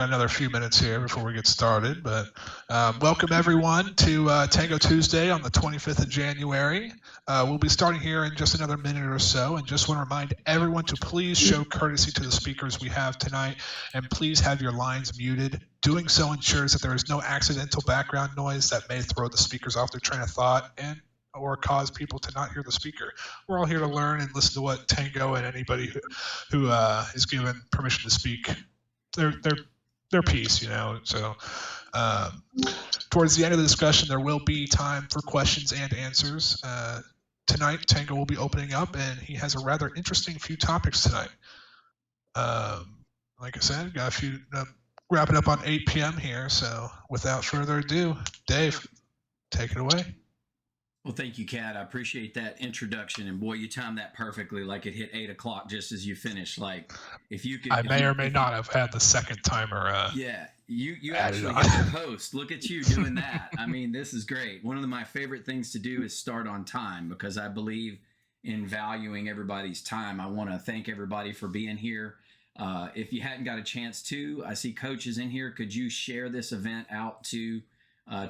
Another few minutes here before we get started, but welcome everyone to Tango Tuesday on the 25th of January. We'll be starting here in just another minute or so, and just want to remind everyone to please show courtesy to the speakers we have tonight, and please have your lines muted. Doing so ensures that there is no accidental background noise that may throw the speakers off their train of thought and or cause people to not hear the speaker. We're all here to learn and listen to what Tango and anybody who is given permission to speak their piece, So towards the end of the discussion, there will be time for questions and answers. Tonight, Tango will be opening up, and he has a rather interesting few topics tonight. Like I said, got a few wrapping up on 8 p.m. here. So without further ado, Dave, take it away. Well, thank you, Kat. I appreciate that introduction, and boy, you timed that perfectly. Like it hit 8 o'clock just as you finished. Like if you could, I may or may not have had the second timer. Yeah, you actually hit the post. Look at you doing that. I mean, this is great. One of my favorite things to do is start on time because I believe in valuing everybody's time. I want to thank everybody for being here. If you hadn't got a chance to, I see coaches in here. Could you share this event out to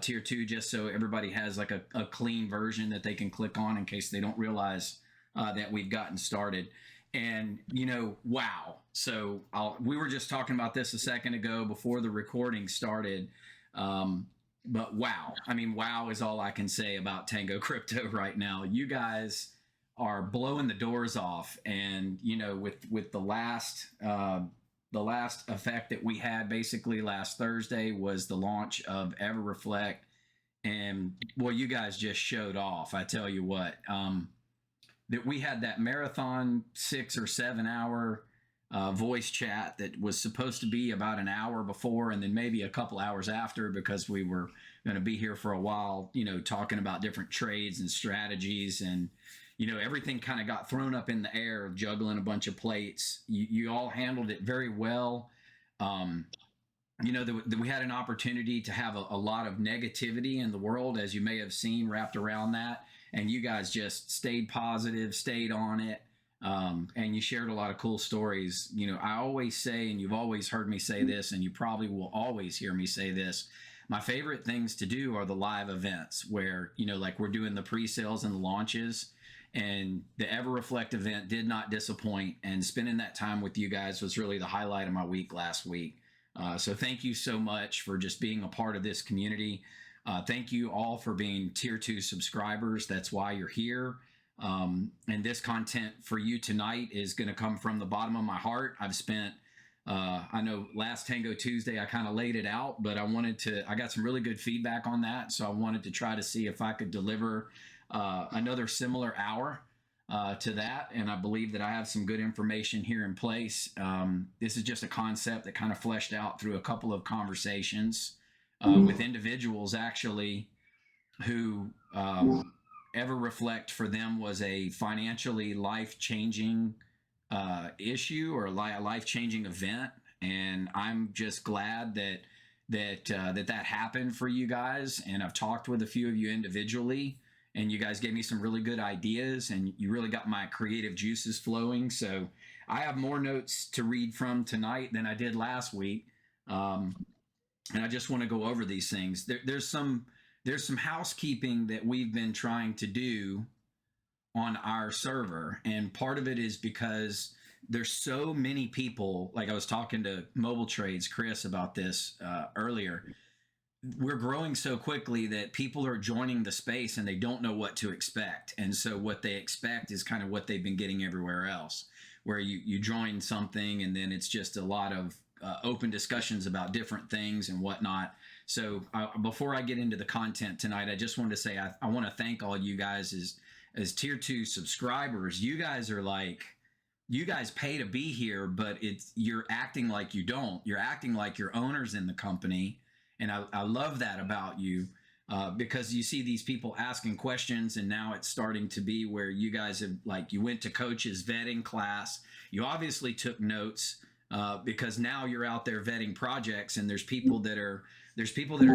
tier 2 just so everybody has like a clean version that they can click on in case they don't realize that we've gotten started? And wow. So we were just talking about this a second ago before the recording started, but wow. I mean, wow is all I can say about Tango Crypto right now. You guys are blowing the doors off, and with the last effect that we had basically last Thursday was the launch of Ever Reflect, and well, you guys just showed off. I tell you what, that we had that marathon 6 or 7 hour voice chat that was supposed to be about an hour before and then maybe a couple hours after because we were going to be here for a while, talking about different trades and strategies, and everything kind of got thrown up in the air, juggling a bunch of plates. You all handled it very well. We had an opportunity to have a lot of negativity in the world, as you may have seen, wrapped around that. And you guys just stayed positive, stayed on it. And you shared a lot of cool stories. I always say, and you've always heard me say this, and you probably will always hear me say this, my favorite things to do are the live events where, like we're doing the pre-sales and the launches. And the Ever Reflect event did not disappoint, and spending that time with you guys was really the highlight of my week last week. So thank you so much for just being a part of this community. Thank you all for being tier 2 subscribers. That's why you're here. And this content for you tonight is going to come from the bottom of my heart. I've spent, I know last Tango Tuesday, I kind of laid it out, but I got some really good feedback on that. So I wanted to try to see if I could deliver another similar hour to that, and I believe that I have some good information here in place. This is just a concept that kind of fleshed out through a couple of conversations with individuals actually who Ever Reflect for them was a financially life-changing issue or a life-changing event, and I'm just glad that happened for you guys. And I've talked with a few of you individually, and you guys gave me some really good ideas, and you really got my creative juices flowing. So I have more notes to read from tonight than I did last week, and I just want to go over these things. There's some housekeeping that we've been trying to do on our server, and part of it is because there's so many people. Like I was talking to Mobile Trades Chris about this earlier. We're growing so quickly that people are joining the space and they don't know what to expect. And so what they expect is kind of what they've been getting everywhere else, where you join something and then it's just a lot of open discussions about different things and whatnot. So before I get into the content tonight, I just wanted to say I want to thank all you guys as tier 2 subscribers. You guys are like, you guys pay to be here, but you're acting like you don't. You're acting like you're owners in the company. And I love that about you because you see these people asking questions, and now it's starting to be where you guys have, like, you went to coach's vetting class. You obviously took notes because now you're out there vetting projects, and there's people that are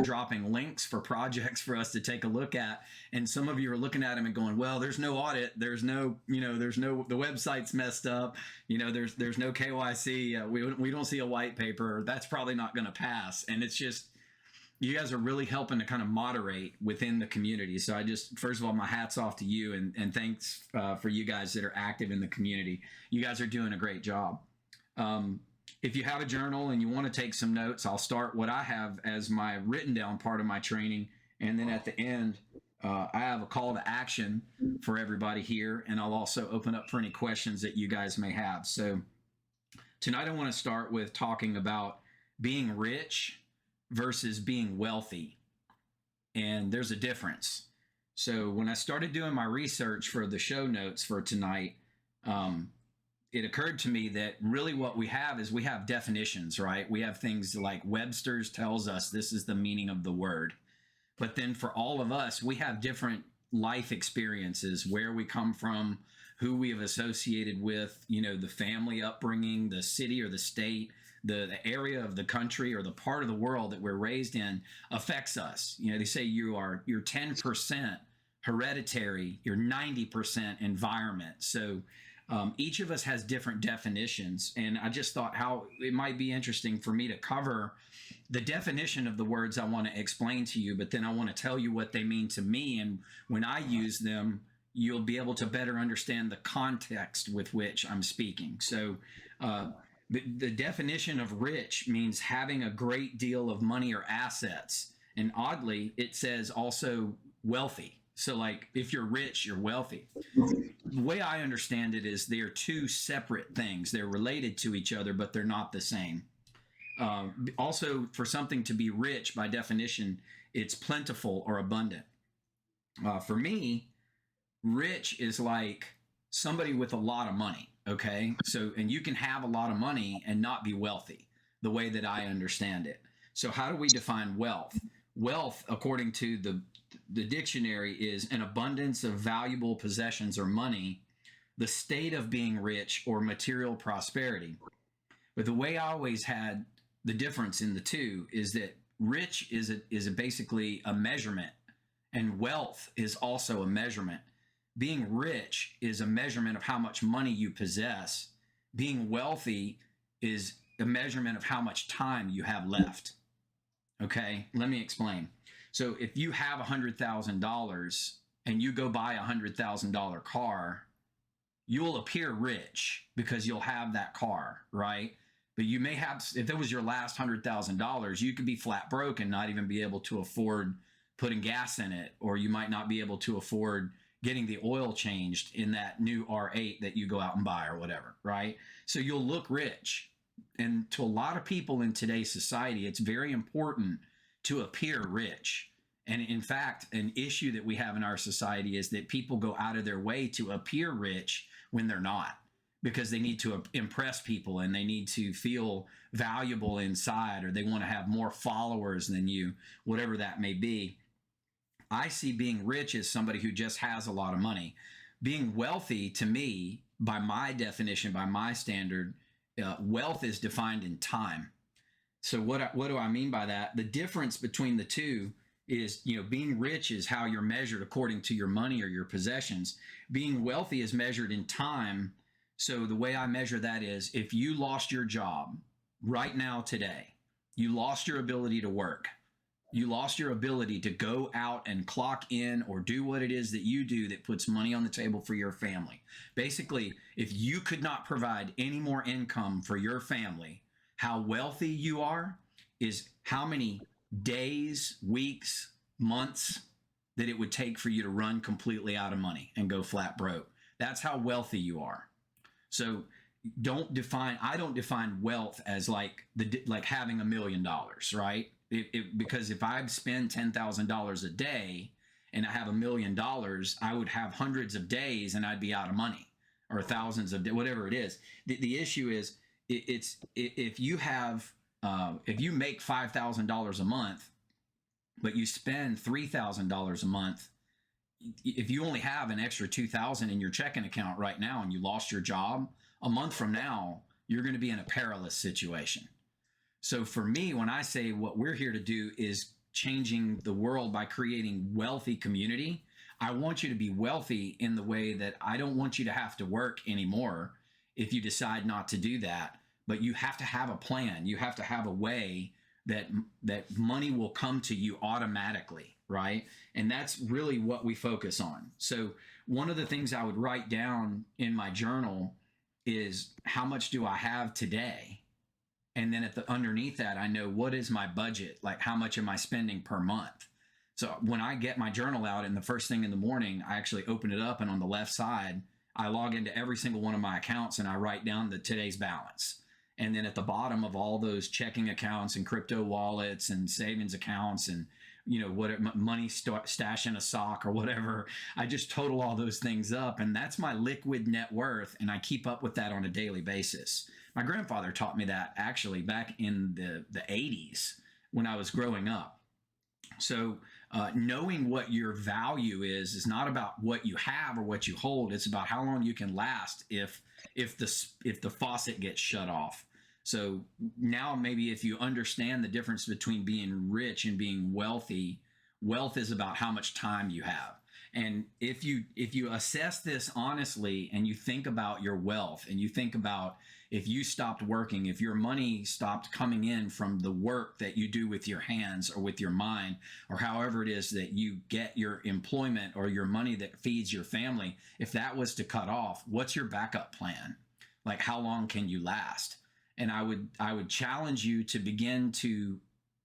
dropping links for projects for us to take a look at, and some of you are looking at them and going, well, there's no audit, there's no the website's messed up, there's no KYC, we don't see a white paper, that's probably not going to pass. And it's just, you guys are really helping to kind of moderate within the community. So I just, first of all, my hat's off to you, and thanks for you guys that are active in the community. You guys are doing a great job. If you have a journal and you want to take some notes, I'll start what I have as my written down part of my training. And then at the end, I have a call to action for everybody here. And I'll also open up for any questions that you guys may have. So tonight I want to start with talking about being rich versus being wealthy. And there's a difference. So when I started doing my research for the show notes for tonight, it occurred to me that really what we have is we have definitions, right? We have things like Webster's tells us this is the meaning of the word. But then for all of us, we have different life experiences, where we come from, who we have associated with, the family upbringing, the city or the state, the area of the country or the part of the world that we're raised in affects us. They say you're 10% hereditary, you're 90% environment. So each of us has different definitions, and I just thought how it might be interesting for me to cover the definition of the words I want to explain to you, but then I want to tell you what they mean to me, and when I use them, you'll be able to better understand the context with which I'm speaking. So the definition of rich means having a great deal of money or assets, and oddly, it says also wealthy. So like if you're rich, you're wealthy. The way I understand it is they're two separate things. They're related to each other, but they're not the same. Also, for something to be rich, by definition, it's plentiful or abundant. For me, rich is like somebody with a lot of money, okay? So, and you can have a lot of money and not be wealthy, the way that I understand it. So how do we define wealth? Wealth, according to the dictionary, is an abundance of valuable possessions or money, the state of being rich or material prosperity. But the way I always had the difference in the two is that rich is basically a measurement, and wealth is also a measurement. Being rich is a measurement of how much money you possess. Being wealthy is a measurement of how much time you have left. Okay, let me explain. So if you have $100,000 and you go buy a $100,000 car, you'll appear rich because you'll have that car, right? But you may have, if it was your last $100,000, you could be flat broke and not even be able to afford putting gas in it, or you might not be able to afford getting the oil changed in that new R8 that you go out and buy or whatever, right? So you'll look rich. And to a lot of people in today's society, it's very important to appear rich. And in fact, an issue that we have in our society is that people go out of their way to appear rich when they're not, because they need to impress people and they need to feel valuable inside, or they want to have more followers than you, whatever that may be. I see being rich as somebody who just has a lot of money. Being wealthy, to me, by my definition, by my standard, wealth is defined in time. So what do I mean by that? The difference between the two is, being rich is how you're measured according to your money or your possessions. Being wealthy is measured in time. So the way I measure that is, if you lost your job right now today, you lost your ability to work, you lost your ability to go out and clock in or do what it is that you do that puts money on the table for your family. Basically, if you could not provide any more income for your family, how wealthy you are is how many days, weeks, months that it would take for you to run completely out of money and go flat broke. That's how wealthy you are. So I don't define wealth as like having $1 million, right? Because if I spend $10,000 a day and I have $1 million, I would have hundreds of days and I'd be out of money, or thousands of days, whatever it is. The issue is, if you make $5,000 a month, but you spend $3,000 a month, if you only have an extra $2,000 in your checking account right now and you lost your job, a month from now, you're going to be in a perilous situation. So for me, when I say what we're here to do is changing the world by creating wealthy community, I want you to be wealthy in the way that I don't want you to have to work anymore if you decide not to do that. But you have to have a plan. You have to have a way that money will come to you automatically, right? And that's really what we focus on. So one of the things I would write down in my journal is how much do I have today? And then underneath that, I know what is my budget, like how much am I spending per month. So when I get my journal out and the first thing in the morning, I actually open it up, and on the left side, I log into every single one of my accounts and I write down today's balance. And then at the bottom of all those checking accounts and crypto wallets and savings accounts and what money stash in a sock or whatever, I just total all those things up, and that's my liquid net worth, and I keep up with that on a daily basis. My grandfather taught me that actually back in the 80s when I was growing up. So knowing what your value is not about what you have or what you hold. It's about how long you can last if the faucet gets shut off. So now maybe if you understand the difference between being rich and being wealthy, wealth is about how much time you have. And if you assess this honestly and you think about your wealth and you think about if you stopped working, if your money stopped coming in from the work that you do with your hands or with your mind, or however it is that you get your employment or your money that feeds your family, if that was to cut off, what's your backup plan? Like, how long can you last? And I would challenge you to begin to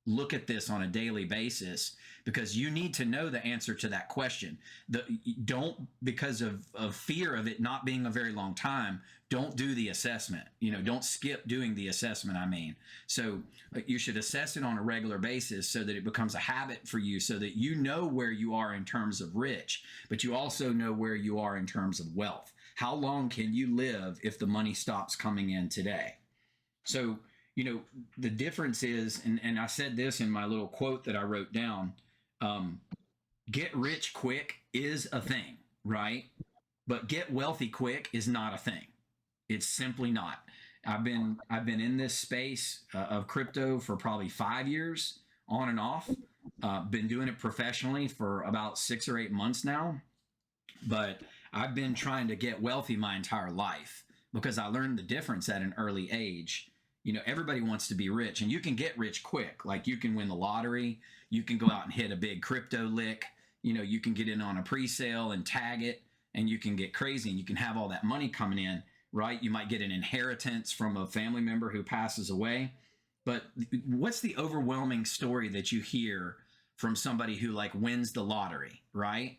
look at this on a daily basis, because you need to know the answer to that question. Don't, because of fear of it not being a very long time, don't do the assessment. Don't skip doing the assessment, I mean. So you should assess it on a regular basis so that it becomes a habit for you, so that you know where you are in terms of rich, but you also know where you are in terms of wealth. How long can you live if the money stops coming in today? So, the difference is, and I said this in my little quote that I wrote down, get rich quick is a thing, right? But get wealthy quick is not a thing. It's simply not. I've been in this space of crypto for probably 5 years, on and off. Been doing it professionally for about 6 or 8 months now. But I've been trying to get wealthy my entire life because I learned the difference at an early age. Everybody wants to be rich, and you can get rich quick. Like, you can win the lottery, you can go out and hit a big crypto lick, you can get in on a pre-sale and tag it, and you can get crazy and you can have all that money coming in, right? You might get an inheritance from a family member who passes away. But what's the overwhelming story that you hear from somebody who wins the lottery, right?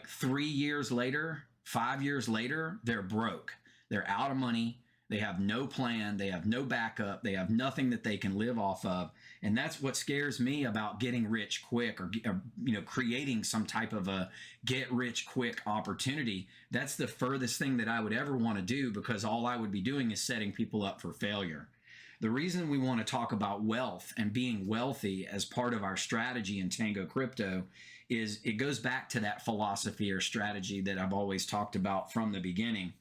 3 years later, 5 years later, they're broke. They're out of money. They have no plan. They have no backup. They have nothing that they can live off of. And that's what scares me about getting rich quick, or creating some type of a get rich quick opportunity. That's the furthest thing that I would ever want to do, because all I would be doing is setting people up for failure. The reason we want to talk about wealth and being wealthy as part of our strategy in Tango Crypto is it goes back to that philosophy or strategy that I've always talked about from the beginning.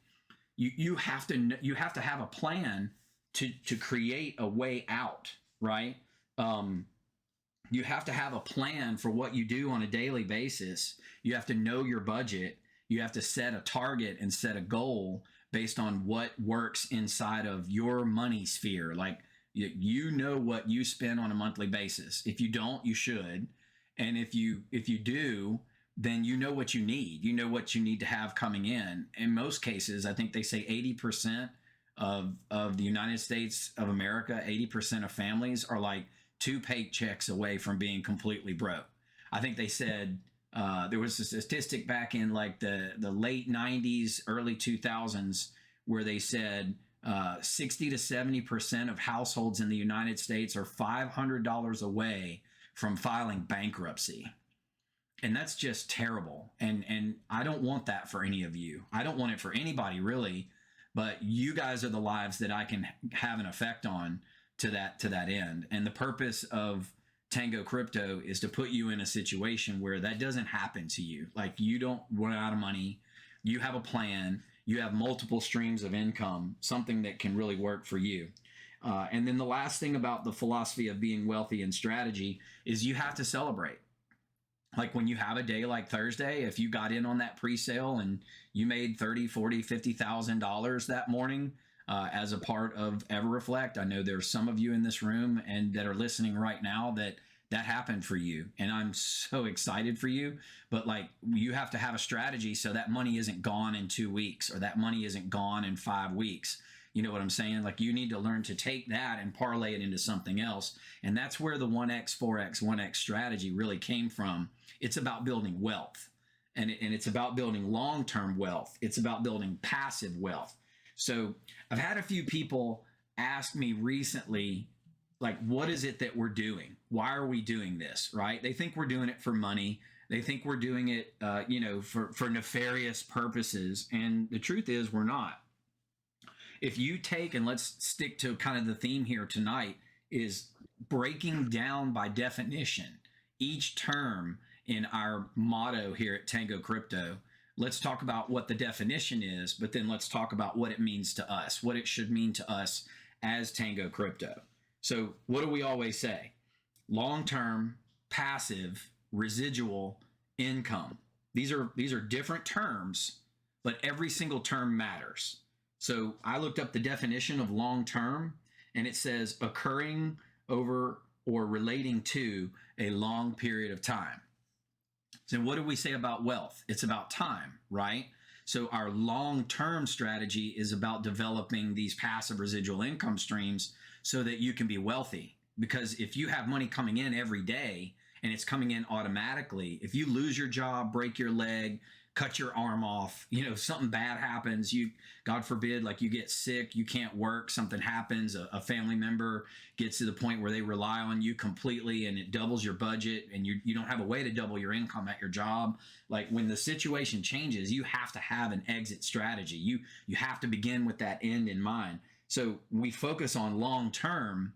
You have to have a plan to create a way out, right? You have to have a plan for what you do on a daily basis. You have to know your budget. You have to set a target and set a goal based on what works inside of your money sphere. Like, you know what you spend on a monthly basis. If you don't, you should. And if you do, then you know what you need. You know what you need to have coming in. In most cases, I think they say 80% of the United States of America, 80% of families are like 2 paychecks away from being completely broke. I think they said there was a statistic back in the late 90s, early 2000s, where they said 60 to 70% of households in the United States are $500 away from filing bankruptcy. And that's just terrible. And I don't want that for any of you. I don't want it for anybody, really. But you guys are the lives that I can have an effect on to that end. And the purpose of Tango Crypto is to put you in a situation where that doesn't happen to you. Like, you don't run out of money. You have a plan. you have multiple streams of income, something that can really work for you. And then the last thing about the philosophy of being wealthy and strategy is you have to celebrate. Like when you have a day like Thursday, if you got in on that pre-sale and you made 30, 40, $50,000 that morning as a part of EverReflect, I know there's some of you in this room and that are listening right now that happened for you. And I'm so excited for you, but like you have to have a strategy so that money isn't gone in 2 weeks or that money isn't gone in 5 weeks. You know what I'm saying? Like you need to learn to take that and parlay it into something else. And that's where the 1X, 4X, 1X strategy really came from. It's about building wealth and it's about building long-term wealth. It's about building passive wealth. So I've had a few people ask me recently, like, what is it that we're doing? Why are we doing this? Right? They think we're doing it for money. They think we're doing it, for nefarious purposes. And the truth is we're not. If you take, and let's stick to kind of the theme here tonight, is breaking down by definition each term in our motto here at Tango Crypto. Let's talk about what the definition is, but then let's talk about what it means to us, what it should mean to us as Tango Crypto. So what do we always say? Long-term, passive, residual, income. These are different terms, but every single term matters. So I looked up the definition of long-term, and it says occurring over or relating to a long period of time. So what do we say about wealth? It's about time, right? So our long-term strategy is about developing these passive residual income streams so that you can be wealthy. Because if you have money coming in every day and it's coming in automatically, if you lose your job, break your leg, cut your arm off, something bad happens, God forbid, like you get sick, you can't work, something happens, a family member gets to the point where they rely on you completely and it doubles your budget and you don't have a way to double your income at your job. Like when the situation changes, you have to have an exit strategy. You have to begin with that end in mind. So we focus on long-term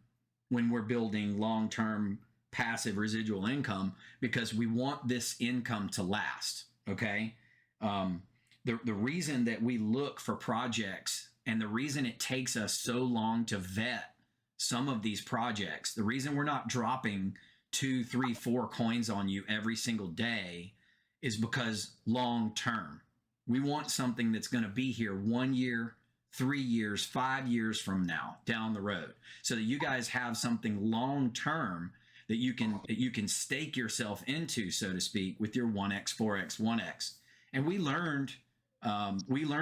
when we're building long-term passive residual income because we want this income to last, okay? The reason that we look for projects and the reason it takes us so long to vet some of these projects, the reason we're not dropping 2, 3, 4 coins on you every single day is because long term. We want something that's going to be here 1 year, 3 years, 5 years from now down the road so that you guys have something long term that you can stake yourself into, so to speak, with your 1X, 4X, 1X. And we learned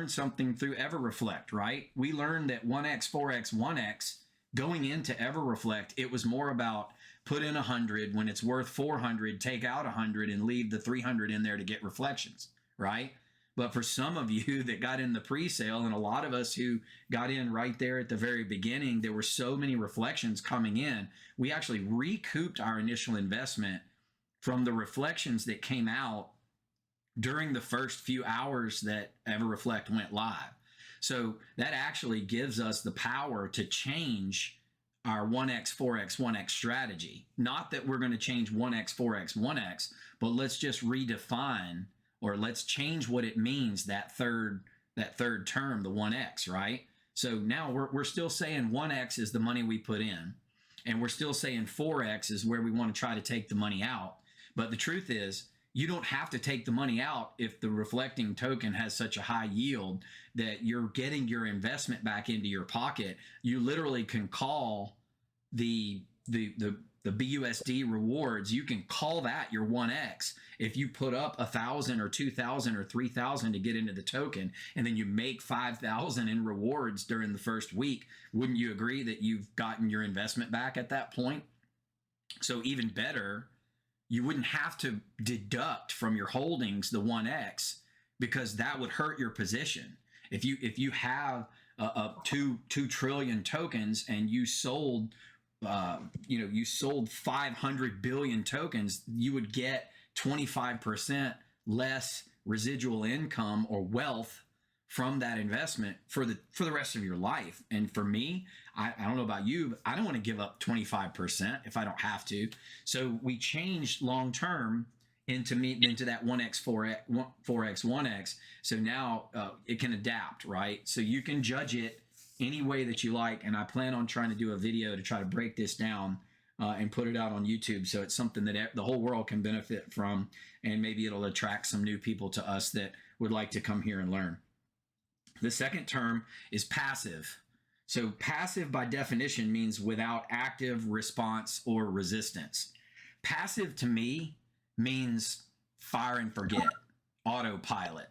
something through EverReflect, right? We learned that 1X, 4X, 1X, going into EverReflect, it was more about put in 100 when it's worth 400, take out 100 and leave the 300 in there to get reflections, right? But for some of you that got in the pre-sale and a lot of us who got in right there at the very beginning, there were so many reflections coming in. We actually recouped our initial investment from the reflections that came out during the first few hours that EverReflect went live. So that actually gives us the power to change our 1X, 4X, 1X strategy. Not that we're going to change 1X, 4X, 1X, but let's just redefine or let's change what it means, that third term, the 1X, right? So now we're still saying 1X is the money we put in, and we're still saying 4X is where we want to try to take the money out. But the truth is, you don't have to take the money out if the reflecting token has such a high yield that you're getting your investment back into your pocket. You literally can call the BUSD rewards. You can call that your 1X if you put up 1,000 or 2,000 or 3,000 to get into the token, and then you make 5,000 in rewards during the first week. Wouldn't you agree that you've gotten your investment back at that point? So even better, you wouldn't have to deduct from your holdings the 1X because that would hurt your position. If you have 2 trillion tokens and you sold 500 billion tokens, you would get 25% less residual income or wealth from that investment for the rest of your life. And for me, I don't know about you, but I don't want to give up 25% if I don't have to. So we changed long term into that 1x 4x 1x. So now it can adapt, right? So you can judge it any way that you like, and I plan on trying to do a video to try to break this down and put it out on YouTube, so it's something that the whole world can benefit from, and maybe it'll attract some new people to us that would like to come here and learn. The second term is passive. So passive by definition means without active response or resistance. Passive to me means fire and forget, autopilot,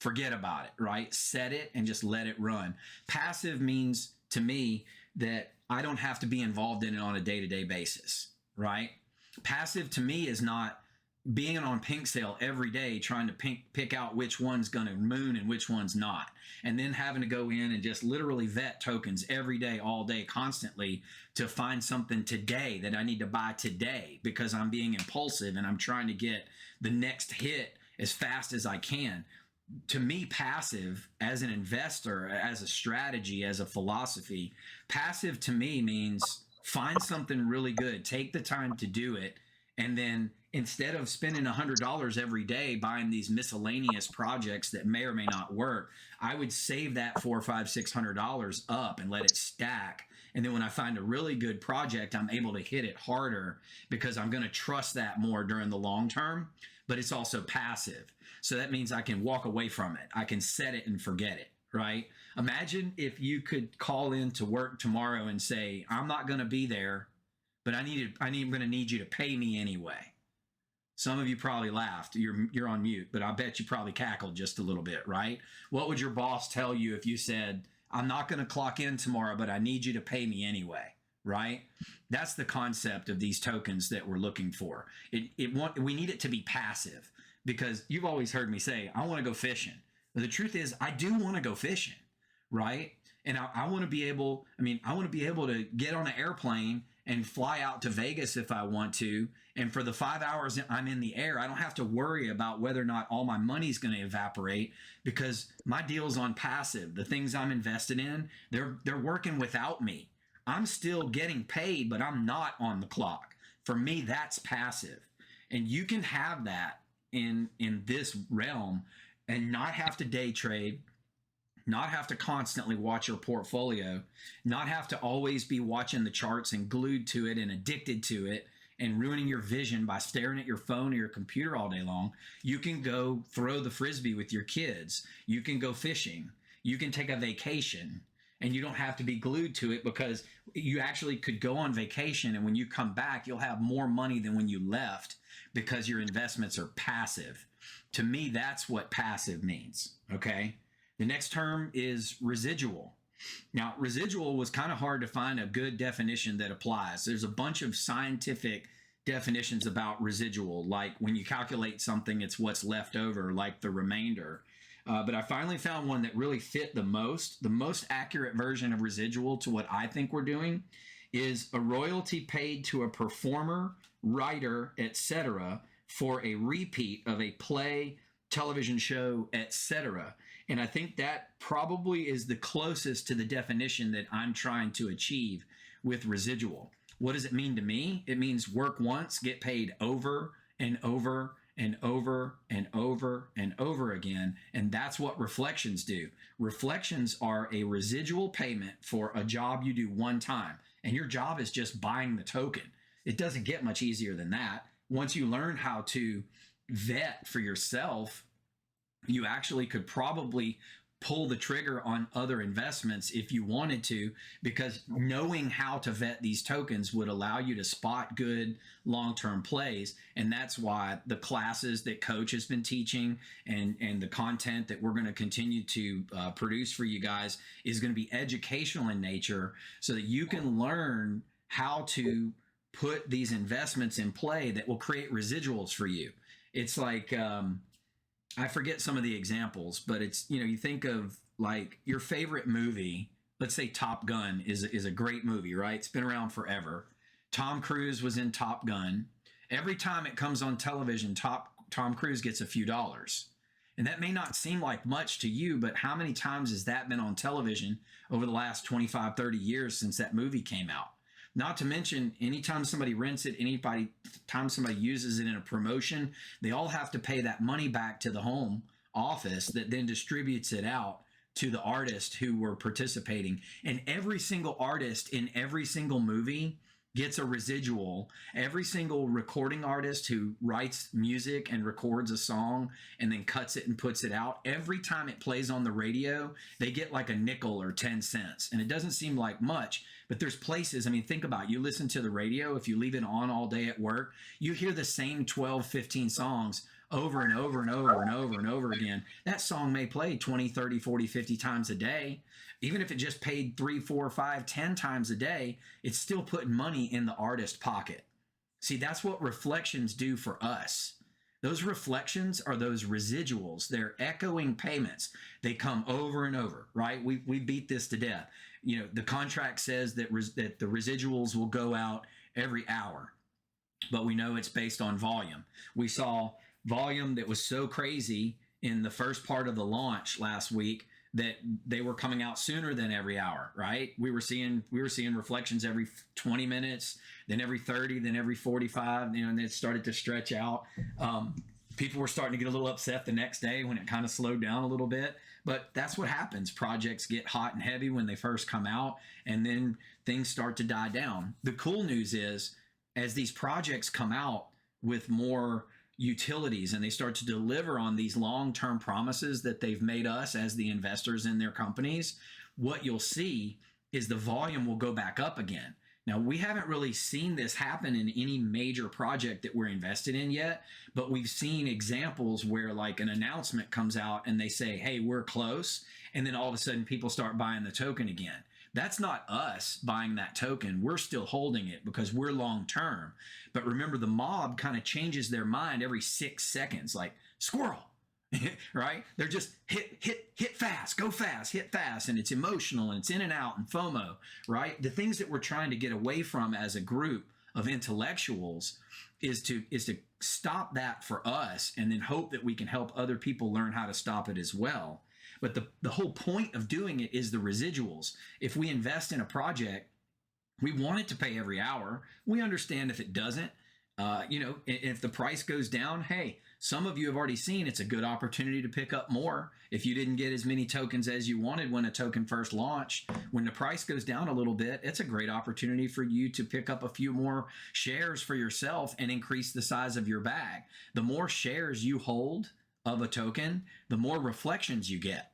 forget about it, right? Set it and just let it run. Passive means to me that I don't have to be involved in it on a day-to-day basis, right? Passive to me is not being on pink sale every day trying to pick out which one's going to moon and which one's not, and then having to go in and just literally vet tokens every day, all day, constantly to find something today that I need to buy today because I'm being impulsive and I'm trying to get the next hit as fast as I can. To me, passive as an investor, as a strategy, as a philosophy, passive to me means find something really good, take the time to do it, and then instead of spending $100 every day buying these miscellaneous projects that may or may not work, I would save that $400, $500, $600 up and let it stack. And then when I find a really good project, I'm able to hit it harder because I'm going to trust that more during the long term. But it's also passive. So that means I can walk away from it. I can set it and forget it, right? Imagine if you could call in to work tomorrow and say, I'm not going to be there, but I'm going to need you to pay me anyway. Some of you probably laughed. You're on mute, but I bet you probably cackled just a little bit, right? What would your boss tell you if you said, I'm not going to clock in tomorrow, but I need you to pay me anyway, right? That's the concept of these tokens that we're looking for. We need it to be passive, because you've always heard me say, I want to go fishing. But the truth is, I do want to go fishing, right? And I want to be able, I want to be able to get on an airplane and fly out to Vegas if I want to. And for the 5 hours I'm in the air, I don't have to worry about whether or not all my money's going to evaporate, because my deal's on passive. The things I'm invested in, they're working without me. I'm still getting paid, but I'm not on the clock. For me, that's passive. And you can have that in this realm and not have to day trade, not have to constantly watch your portfolio, not have to always be watching the charts and glued to it and addicted to it and ruining your vision by staring at your phone or your computer all day long. You can go throw the frisbee with your kids. You can go fishing. You can take a vacation, and you don't have to be glued to it, because you actually could go on vacation, and when you come back, you'll have more money than when you left, because your investments are passive. To me, that's what passive means, okay? The next term is residual. Now, residual was kind of hard to find a good definition that applies. There's a bunch of scientific definitions about residual, like when you calculate something, it's what's left over, like the remainder. But I finally found one that really fit the most. The most accurate version of residual to what I think we're doing is a royalty paid to a performer, writer, etc., for a repeat of a play, television show, etc. And I think that probably is the closest to the definition that I'm trying to achieve with residual. What does it mean to me? It means work once, get paid over and over and over and over and over again. And that's what reflections do. Reflections are a residual payment for a job you do one time. And your job is just buying the token. It doesn't get much easier than that. Once you learn how to vet for yourself, you actually could probably pull the trigger on other investments if you wanted to, because knowing how to vet these tokens would allow you to spot good long-term plays. And that's why the classes that Coach has been teaching and the content that we're going to continue to produce for you guys is going to be educational in nature, so that you can learn how to put these investments in play that will create residuals for you. It's like, I forget some of the examples, but it's, you think of like your favorite movie. Let's say Top Gun is a great movie, right? It's been around forever. Tom Cruise was in Top Gun. Every time it comes on television, Tom Cruise gets a few dollars. And that may not seem like much to you, but how many times has that been on television over the last 25, 30 years since that movie came out? Not to mention, anytime somebody rents it, time somebody uses it in a promotion, they all have to pay that money back to the home office that then distributes it out to the artist who were participating. And every single artist in every single movie gets a residual. Every single recording artist who writes music and records a song and then cuts it and puts it out, every time it plays on the radio, they get like a nickel or 10 cents. And it doesn't seem like much, but there's places, I mean, think about it. You listen to the radio, if you leave it on all day at work, you hear the same 12, 15 songs over and over and over and over and over again. That song may play 20, 30, 40, 50 times a day. Even if it just paid 3, 4, 5, 10 times a day, it's still putting money in the artist pocket. See, that's what reflections do for us. Those reflections are those residuals. They're echoing payments. They come over and over, right? We beat this to death. You know, the contract says that the residuals will go out every hour, but we know it's based on volume. We saw volume that was so crazy in the first part of the launch last week that they were coming out sooner than every hour, right? We were seeing reflections every 20 minutes, then every 30, then every 45, you know, and it started to stretch out. People were starting to get a little upset the next day when it kind of slowed down a little bit, but that's what happens. Projects get hot and heavy when they first come out, and then things start to die down. The cool news is, as these projects come out with more utilities and they start to deliver on these long-term promises that they've made us as the investors in their companies, what you'll see is the volume will go back up again. Now, we haven't really seen this happen in any major project that we're invested in yet, but we've seen examples where like an announcement comes out and they say, hey, we're close, and then all of a sudden people start buying the token again. That's not us buying that token. We're still holding it because we're long term. But remember, the mob kind of changes their mind every 6 seconds, like squirrel, right? They're just hit fast, go fast, hit fast, and it's emotional and it's in and out and FOMO, right? The things that we're trying to get away from as a group of intellectuals is to stop that for us, and then hope that we can help other people learn how to stop it as well. But the whole point of doing it is the residuals. If we invest in a project, we want it to pay every hour. We understand if it doesn't, if the price goes down, hey, some of you have already seen it's a good opportunity to pick up more. If you didn't get as many tokens as you wanted when a token first launched, when the price goes down a little bit, it's a great opportunity for you to pick up a few more shares for yourself and increase the size of your bag. The more shares you hold of a token, the more reflections you get.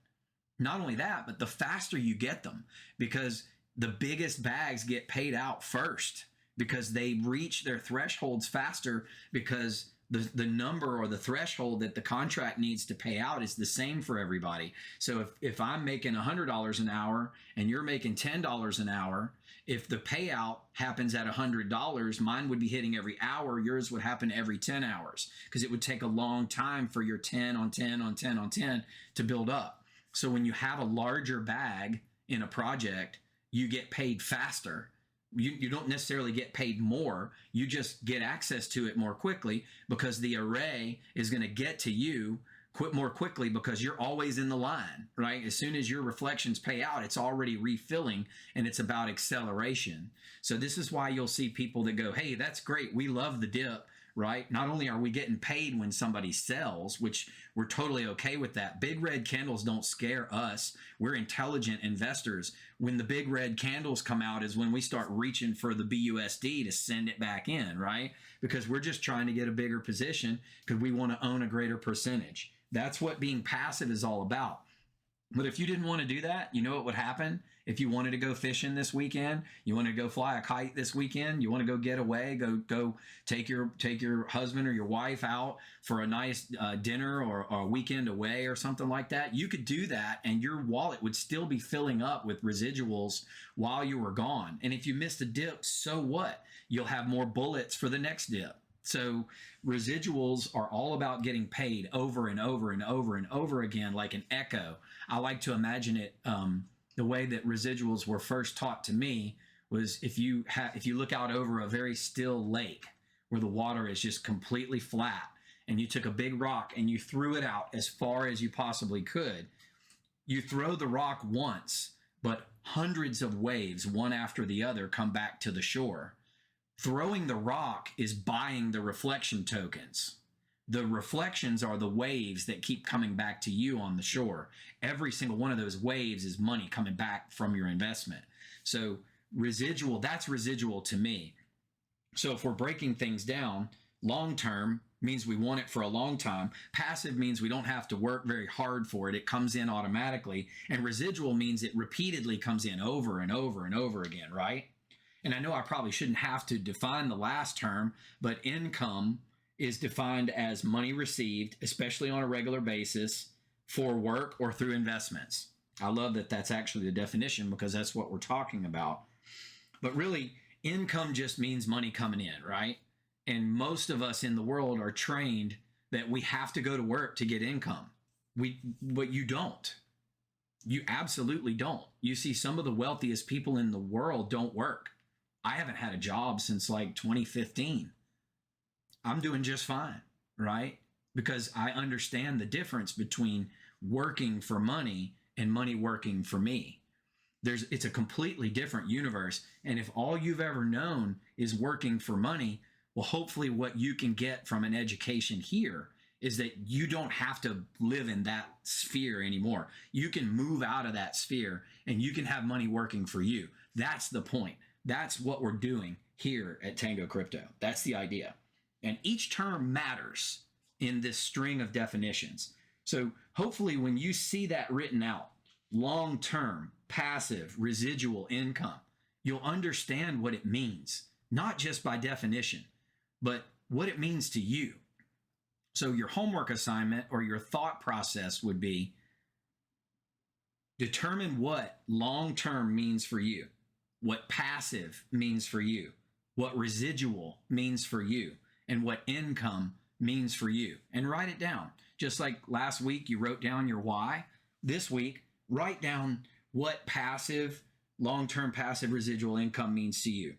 Not only that, but the faster you get them, because the biggest bags get paid out first because they reach their thresholds faster, because the number or the threshold that the contract needs to pay out is the same for everybody. So if I'm making $100 an hour and you're making $10 an hour, if the payout happens at $100, mine would be hitting every hour, yours would happen every 10 hours, because it would take a long time for your 10 on 10 on 10 on 10 to build up. So when you have a larger bag in a project, you get paid faster. You don't necessarily get paid more. You just get access to it more quickly, because the array is going to get to you more quickly because you're always in the line, right? As soon as your reflections pay out, it's already refilling, and it's about acceleration. So this is why you'll see people that go, hey, that's great. We love the dip. Right? Not only are we getting paid when somebody sells, which we're totally okay with that. Big red candles don't scare us. We're intelligent investors. When the big red candles come out is when we start reaching for the BUSD to send it back in, right? Because we're just trying to get a bigger position because we want to own a greater percentage. That's what being passive is all about. But if you didn't want to do that, you know what would happen? If you wanted to go fishing this weekend, you want to go fly a kite this weekend, you want to go get away, go take your husband or your wife out for a nice dinner or a weekend away or something like that, you could do that and your wallet would still be filling up with residuals while you were gone. And if you missed a dip, so what? You'll have more bullets for the next dip. So residuals are all about getting paid over and over and over and over again, like an echo. I like to imagine it, the way that residuals were first taught to me was if you look out over a very still lake where the water is just completely flat, and you took a big rock and you threw it out as far as you possibly could, you throw the rock once, but hundreds of waves, one after the other, come back to the shore. Throwing the rock is buying the reflection tokens. The reflections are the waves that keep coming back to you on the shore. Every single one of those waves is money coming back from your investment. So residual, that's residual to me. So if we're breaking things down, long term means we want it for a long time. Passive means we don't have to work very hard for it. It comes in automatically. And residual means it repeatedly comes in over and over and over again, right? And I know I probably shouldn't have to define the last term, but income is defined as money received, especially on a regular basis, for work or through investments. I love that that's actually the definition, because that's what we're talking about. But really, income just means money coming in, right? And most of us in the world are trained that we have to go to work to get income. But you don't. You absolutely don't. You see, some of the wealthiest people in the world don't work. I haven't had a job since like 2015. I'm doing just fine, right? Because I understand the difference between working for money and money working for me. It's a completely different universe. And if all you've ever known is working for money, well, hopefully what you can get from an education here is that you don't have to live in that sphere anymore. You can move out of that sphere and you can have money working for you. That's the point. That's what we're doing here at Tango Crypto. That's the idea. And each term matters in this string of definitions. So hopefully when you see that written out, long-term, passive, residual income, you'll understand what it means, not just by definition, but what it means to you. So your homework assignment or your thought process would be, determine what long-term means for you, what passive means for you, what residual means for you, and what income means for you. And write it down. Just like last week you wrote down your why, this week write down what passive, long-term passive residual income means to you.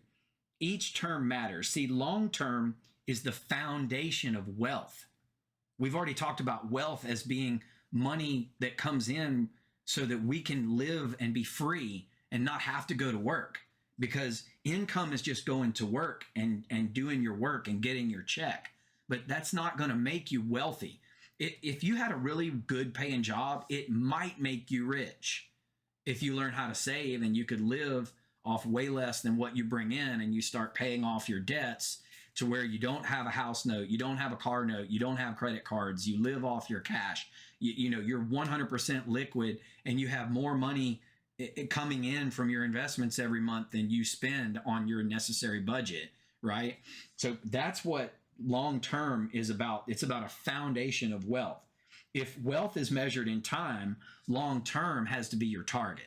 Each term matters. See, long-term is the foundation of wealth. We've already talked about wealth as being money that comes in so that we can live and be free and not have to go to work, because income is just going to work and doing your work and getting your check. But that's not going to make you wealthy. If you had a really good paying job, it might make you rich if you learn how to save and you could live off way less than what you bring in, and you start paying off your debts to where you don't have a house note, you don't have a car note, you don't have credit cards, you live off your cash. You're 100% liquid, and you have more money coming in from your investments every month than you spend on your necessary budget, right? So that's what long-term is about. It's about a foundation of wealth. If wealth is measured in time, long-term has to be your target.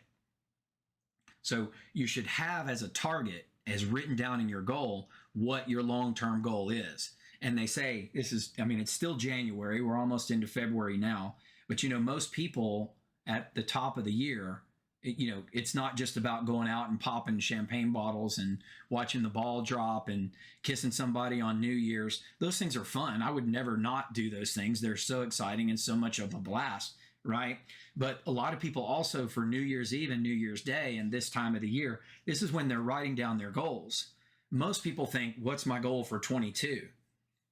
So you should have as a target, as written down in your goal, what your long-term goal is. And they say it's still January. We're almost into February now. But, most people at the top of the year, it's not just about going out and popping champagne bottles and watching the ball drop and kissing somebody on New Year's. Those things are fun. I would never not do those things. They're so exciting and so much of a blast, right? But a lot of people also, for New Year's Eve and New Year's Day and this time of the year, this is when they're writing down their goals. Most people think, what's my goal for 22?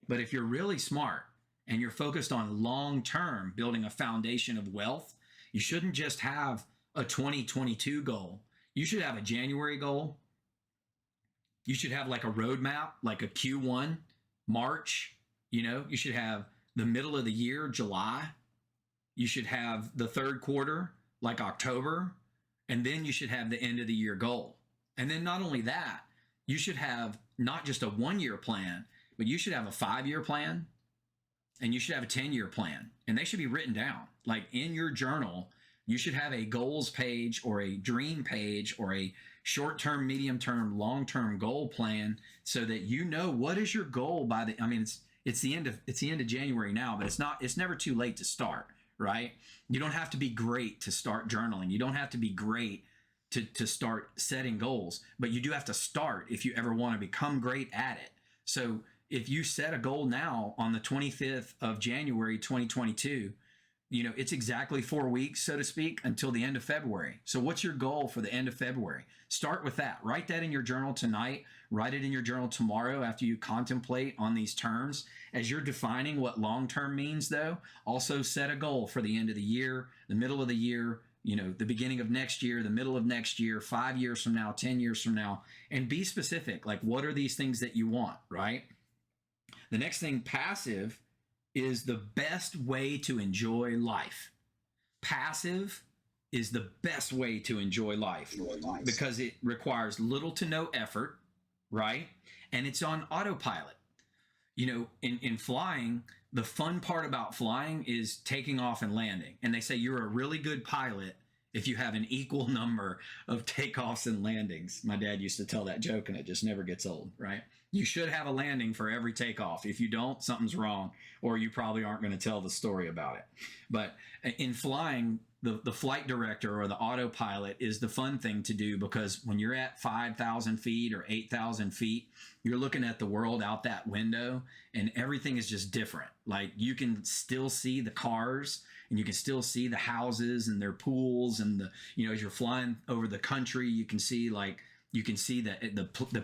But if you're really smart and you're focused on long-term building a foundation of wealth, you shouldn't just have a 2022 goal. You should have a January goal. You should have like a roadmap, like a Q1, March. You should have the middle of the year, July. You should have the third quarter, like October. And then you should have the end of the year goal. And then not only that, you should have not just a 1-year plan, but you should have a 5-year plan, and you should have a 10-year plan. And they should be written down. Like in your journal, you should have a goals page or a dream page or a short-term, medium-term, long-term goal plan, so that what is your goal by it's the end of January now, but it's never too late to start, right? You don't have to be great to start journaling. You don't have to be great to start setting goals, but you do have to start if you ever want to become great at it. So if you set a goal now on the 25th of January, 2022, it's exactly 4 weeks, so to speak, until the end of February. So what's your goal for the end of February? Start with that. Write that in your journal tonight. Write it in your journal tomorrow after you contemplate on these terms. As you're defining what long-term means, though, also set a goal for the end of the year, the middle of the year, the beginning of next year, the middle of next year, 5 years from now, 10 years from now, and be specific. Like, what are these things that you want, right? The next thing, passive, is the best way to enjoy life. Passive is the best way to enjoy life because it requires little to no effort, right? And it's on autopilot. In flying, the fun part about flying is taking off and landing. And they say you're a really good pilot if you have an equal number of takeoffs and landings. My dad used to tell that joke, and it just never gets old, right? You should have a landing for every takeoff. If you don't, something's wrong, or you probably aren't going to tell the story about it. But in flying, the flight director or the autopilot is the fun thing to do, because when you're at 5,000 feet or 8,000 feet, you're looking at the world out that window, and everything is just different. Like, you can still see the cars, and you can still see the houses and their pools, and as you're flying over the country, you can see the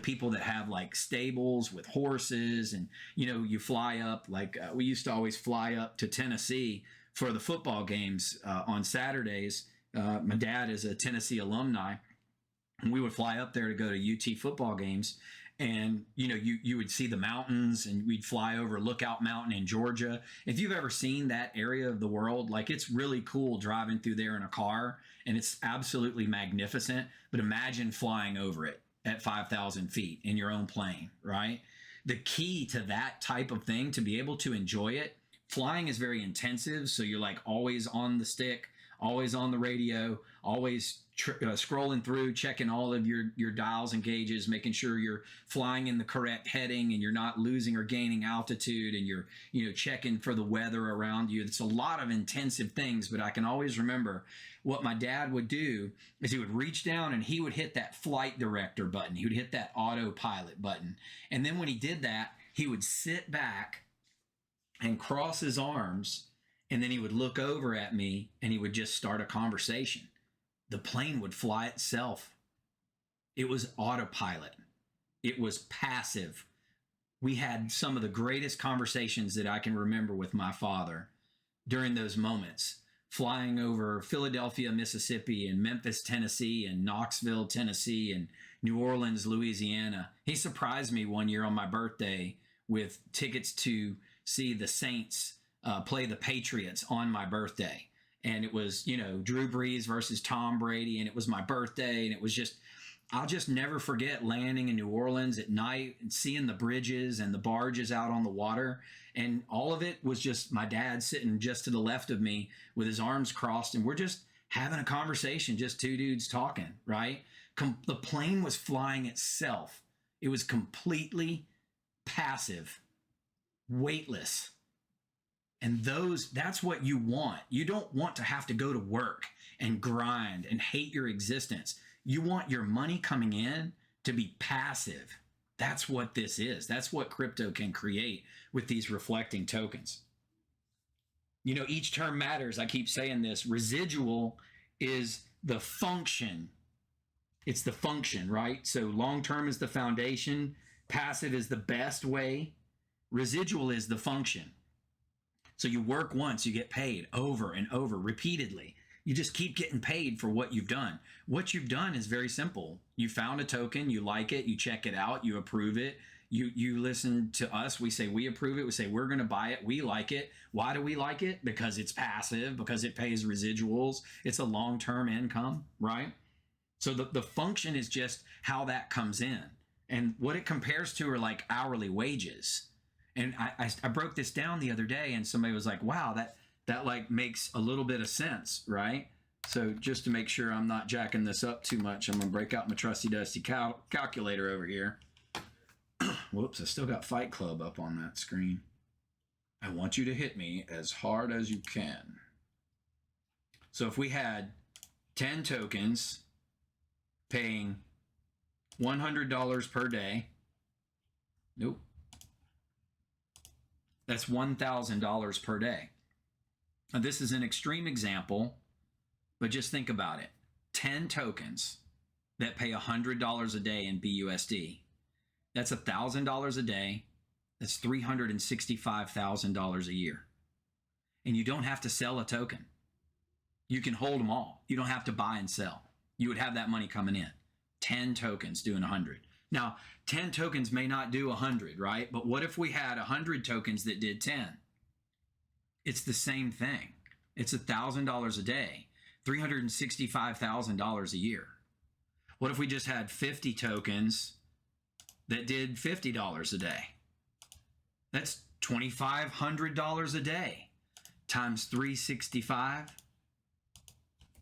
people that have like stables with horses, and you fly up, like we used to always fly up to Tennessee for the football games on Saturdays. My dad is a Tennessee alumni, and we would fly up there to go to UT football games. And you would see the mountains, and we'd fly over Lookout Mountain in Georgia. If you've ever seen that area of the world, like, it's really cool driving through there in a car, and it's absolutely magnificent. But imagine flying over it at 5,000 feet in your own plane, right? The key to that type of thing, to be able to enjoy it, flying is very intensive. So you're like always on the stick, always on the radio, always scrolling through, checking all of your dials and gauges, making sure you're flying in the correct heading and you're not losing or gaining altitude, and you're checking for the weather around you. It's a lot of intensive things. But I can always remember what my dad would do is he would reach down and he would hit that flight director button. He would hit that autopilot button. And then when he did that, he would sit back and cross his arms, and then he would look over at me and he would just start a conversation. The plane would fly itself. It was autopilot. It was passive. We had some of the greatest conversations that I can remember with my father during those moments, flying over Philadelphia, Mississippi, and Memphis, Tennessee, and Knoxville, Tennessee, and New Orleans, Louisiana. He surprised me one year on my birthday with tickets to see the Saints play the Patriots on my birthday. And it was, Drew Brees versus Tom Brady, and it was my birthday, and it was just, I'll just never forget landing in New Orleans at night and seeing the bridges and the barges out on the water. And all of it was just my dad sitting just to the left of me with his arms crossed, and we're just having a conversation, just two dudes talking, right? The plane was flying itself. It was completely passive, weightless. And that's what you want. You don't want to have to go to work and grind and hate your existence. You want your money coming in to be passive. That's what this is. That's what crypto can create with these reflecting tokens. Each term matters. I keep saying this. Residual is the function. It's the function, right? So long-term is the foundation. Passive is the best way. Residual is the function. So you work once, you get paid over and over repeatedly. You just keep getting paid for what you've done. What you've done is very simple. You found a token, you like it, you check it out, you approve it. You listen to us, we say we approve it, we say we're going to buy it, we like it. Why do we like it? Because it's passive, because it pays residuals. It's a long-term income, right? So the function is just how that comes in. And what it compares to are like hourly wages. And I broke this down the other day, and somebody was like, wow, that like makes a little bit of sense, right? So just to make sure I'm not jacking this up too much, I'm going to break out my trusty dusty calculator over here. Whoops, I still got Fight Club up on that screen. I want you to hit me as hard as you can. So if we had 10 tokens paying $100 per day, nope. That's $1,000 per day. Now, this is an extreme example, but just think about it. 10 tokens that pay $100 a day in BUSD. That's $1,000 a day. That's $365,000 a year. And you don't have to sell a token. You can hold them all. You don't have to buy and sell. You would have that money coming in. 10 tokens doing 100. Now, 10 tokens may not do 100, right? But what if we had 100 tokens that did 10? It's the same thing. It's $1,000 a day, $365,000 a year. What if we just had 50 tokens that did $50 a day? That's $2,500 a day times 365.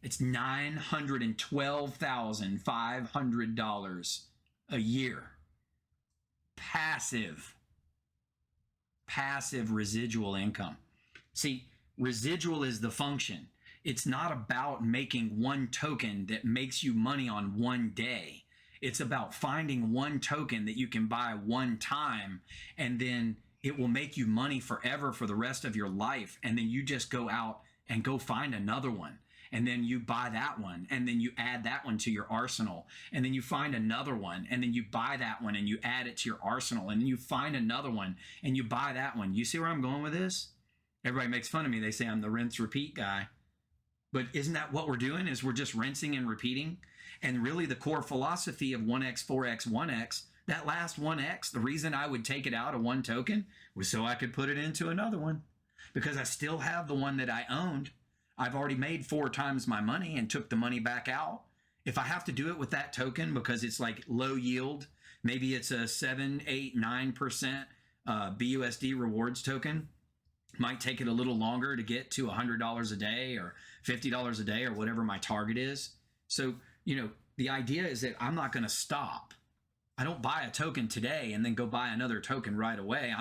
It's $912,500 a year. Passive residual income. See, residual is the function. It's not about making one token that makes you money on one day. It's about finding one token that you can buy one time, and then it will make you money forever for the rest of your life. And then you just go out and go find another one. And then you buy that one, and then you add that one to your arsenal, and then you find another one, and then you buy that one and you add it to your arsenal, and then you find another one and you buy that one. You see where I'm going with this? Everybody makes fun of me. They say I'm the rinse repeat guy. But isn't that what we're doing? Is we're just rinsing and repeating? And really the core philosophy of 1x, 4x, 1x, that last 1x, the reason I would take it out of one token was so I could put it into another one, because I still have the one that I owned. I've already made 4 times my money and took the money back out. If I have to do it with that token because it's like low yield, maybe it's a 7, 8, 9% BUSD rewards token, might take it a little longer to get to $100 a day or $50 a day or whatever my target is. So, the idea is that I'm not going to stop. I don't buy a token today and then go buy another token right away.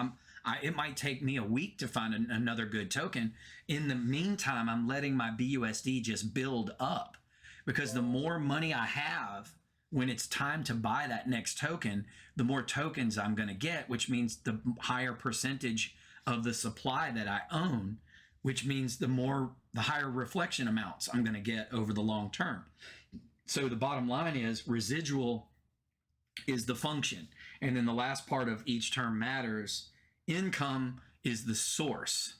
It might take me a week to find another good token. In the meantime, I'm letting my BUSD just build up, because the more money I have when it's time to buy that next token, the more tokens I'm going to get, which means the higher percentage of the supply that I own, which means the higher reflection amounts I'm going to get over the long term. So the bottom line is residual is the function. And then the last part of each term matters. Income is the source.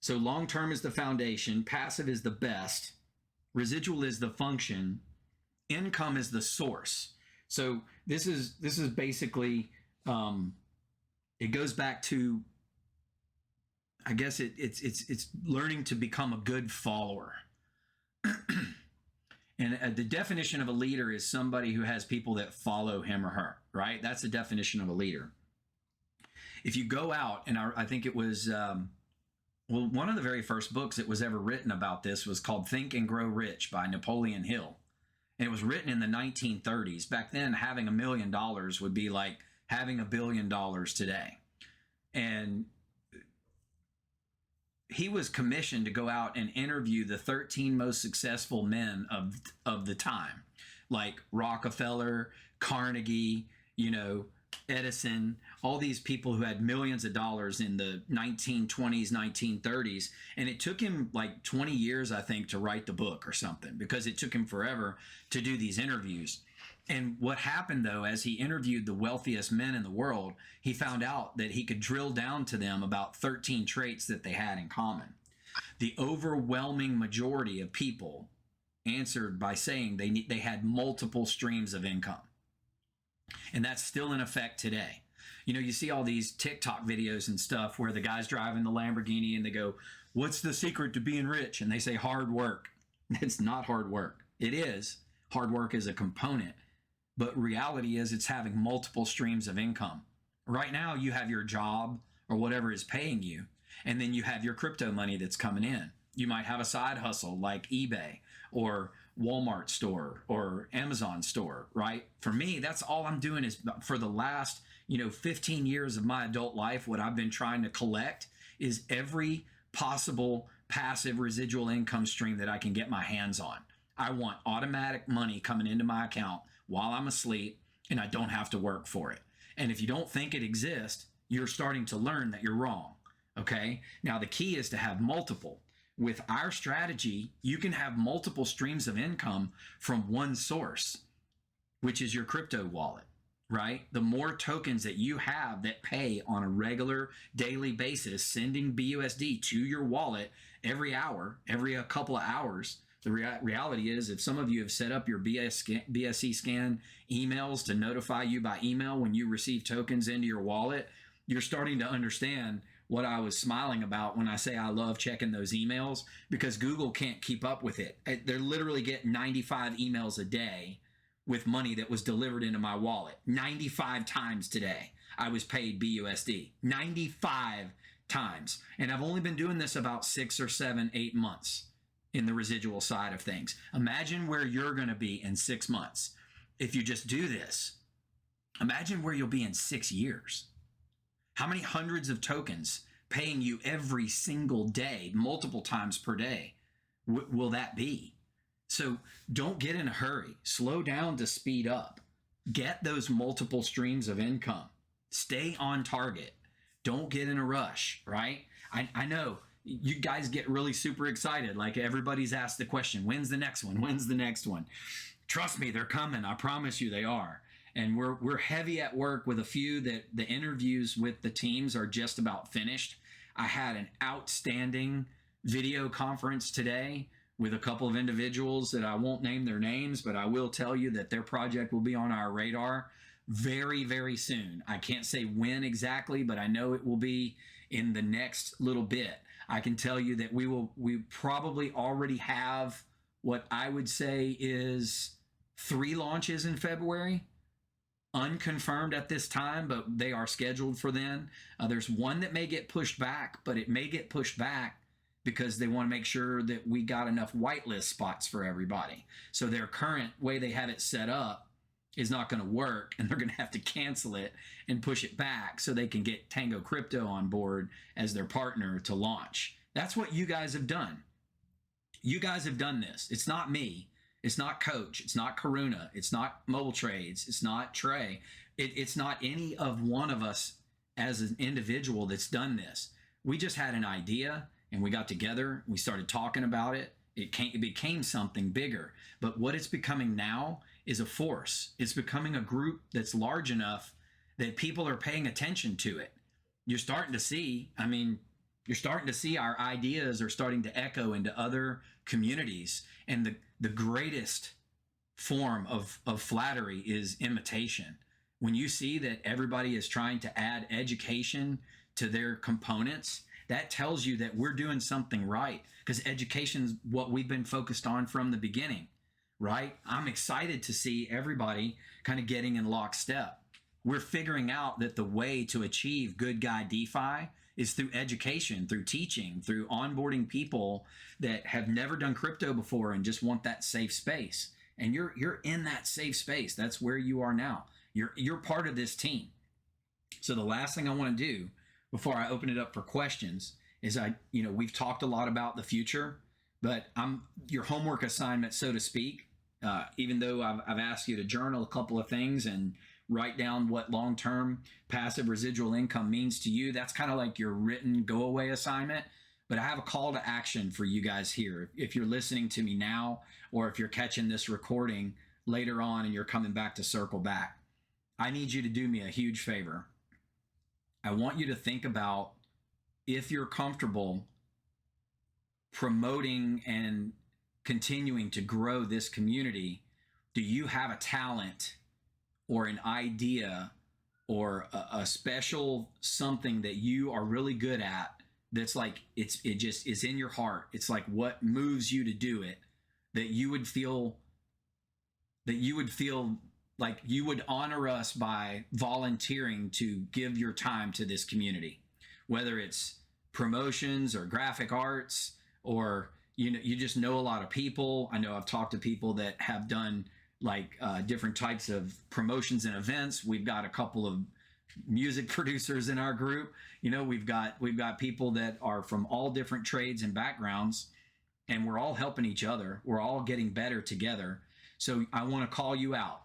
So long-term is the foundation, passive is the best, residual is the function, income is the source. So this is basically, it goes back to, I guess it's learning to become a good follower. And the definition of a leader is somebody who has people that follow him or her, right? That's the definition of a leader. If you go out, and I think it was, one of the very first books that was ever written about this was called Think and Grow Rich by Napoleon Hill. And it was written in the 1930s. Back then, having $1 million would be like having $1 billion today. And he was commissioned to go out and interview the 13 most successful men of the time, like Rockefeller, Carnegie, Edison, all these people who had millions of dollars in the 1920s, 1930s. And it took him like 20 years, I think, to write the book or something, because it took him forever to do these interviews. And what happened, though, as he interviewed the wealthiest men in the world, he found out that he could drill down to them about 13 traits that they had in common. The overwhelming majority of people answered by saying they had multiple streams of income. And that's still in effect today. You see all these TikTok videos and stuff where the guy's driving the Lamborghini and they go, "What's the secret to being rich?" And they say hard work. It's not hard work. It is. Hard work is a component. But reality is it's having multiple streams of income. Right now, you have your job or whatever is paying you, and then you have your crypto money that's coming in. You might have a side hustle like eBay or Walmart store or Amazon store, right? For me, that's all I'm doing is for the last, 15 years of my adult life, what I've been trying to collect is every possible passive residual income stream that I can get my hands on. I want automatic money coming into my account while I'm asleep, and I don't have to work for it. And if you don't think it exists, you're starting to learn that you're wrong. Okay. Now the key is to have multiple. With our strategy, you can have multiple streams of income from one source, which is your crypto wallet, right? The more tokens that you have that pay on a regular daily basis, sending BUSD to your wallet every hour, every couple of hours. The reality is, if some of you have set up your BSC scan emails to notify you by email when you receive tokens into your wallet, you're starting to understand what I was smiling about when I say I love checking those emails, because Google can't keep up with it. They're literally getting 95 emails a day with money that was delivered into my wallet. 95 times today I was paid BUSD. 95 times. And I've only been doing this about 6 or 7, 8 months in the residual side of things. Imagine where you're going to be in 6 months if you just do this. Imagine where you'll be in 6 years. How many hundreds of tokens paying you every single day, multiple times per day, will that be? So don't get in a hurry. Slow down to speed up. Get those multiple streams of income. Stay on target. Don't get in a rush, right? I know you guys get really super excited. Like, everybody's asked the question, when's the next one? When's the next one? Trust me, they're coming. I promise you they are. And we're heavy at work with a few that the interviews with the teams are just about finished. I had an outstanding video conference today with a couple of individuals that I won't name their names, but I will tell you that their project will be on our radar very, very soon. I can't say when exactly, but I know it will be in the next little bit. I can tell you that we probably already have what I would say is 3 launches in February, unconfirmed at this time, but they are scheduled for then. There's one that may get pushed back, but it may get pushed back because they want to make sure that we got enough whitelist spots for everybody. So their current way they have it set up is not going to work, and they're going to have to cancel it and push it back so they can get Tango Crypto on board as their partner to launch. That's what you guys have done. You guys have done this. It's not me. It's not Coach. It's not Karuna. It's not Mobile Trades. It's not Trey. It's not any of one of us as an individual that's done this. We just had an idea, and we got together. We started talking about it. It became something bigger. But what it's becoming now is a force. It's becoming a group that's large enough that people are paying attention to it. You're starting to see, our ideas are starting to echo into other communities. And the greatest form of flattery is imitation. When you see that everybody is trying to add education to their components, that tells you that we're doing something right, because education is what we've been focused on from the beginning, right? I'm excited to see everybody kind of getting in lockstep. We're figuring out that the way to achieve good guy DeFi is through education, through teaching, through onboarding people that have never done crypto before and just want that safe space. And you're in that safe space. That's where you are now. You're part of this team. So the last thing I want to do before I open it up for questions is we've talked a lot about the future, but your homework assignment, so to speak, even though I've asked you to journal a couple of things and write down what long-term passive residual income means to you. That's kind of like your written go-away assignment. But I have a call to action for you guys here. If you're listening to me now, or if you're catching this recording later on and you're coming back to circle back, I need you to do me a huge favor. I want you to think about, if you're comfortable promoting and continuing to grow this community, do you have a talent or an idea or a special something that you are really good at, that's like it just is in your heart? It's like what moves you to do it, that you would feel like you would honor us by volunteering to give your time to this community, whether it's promotions or graphic arts, or you just know a lot of people. I know I've talked to people that have done different types of promotions and events. We've got a couple of music producers in our group. We've got people that are from all different trades and backgrounds, and we're all helping each other. We're all getting better together. So I want to call you out.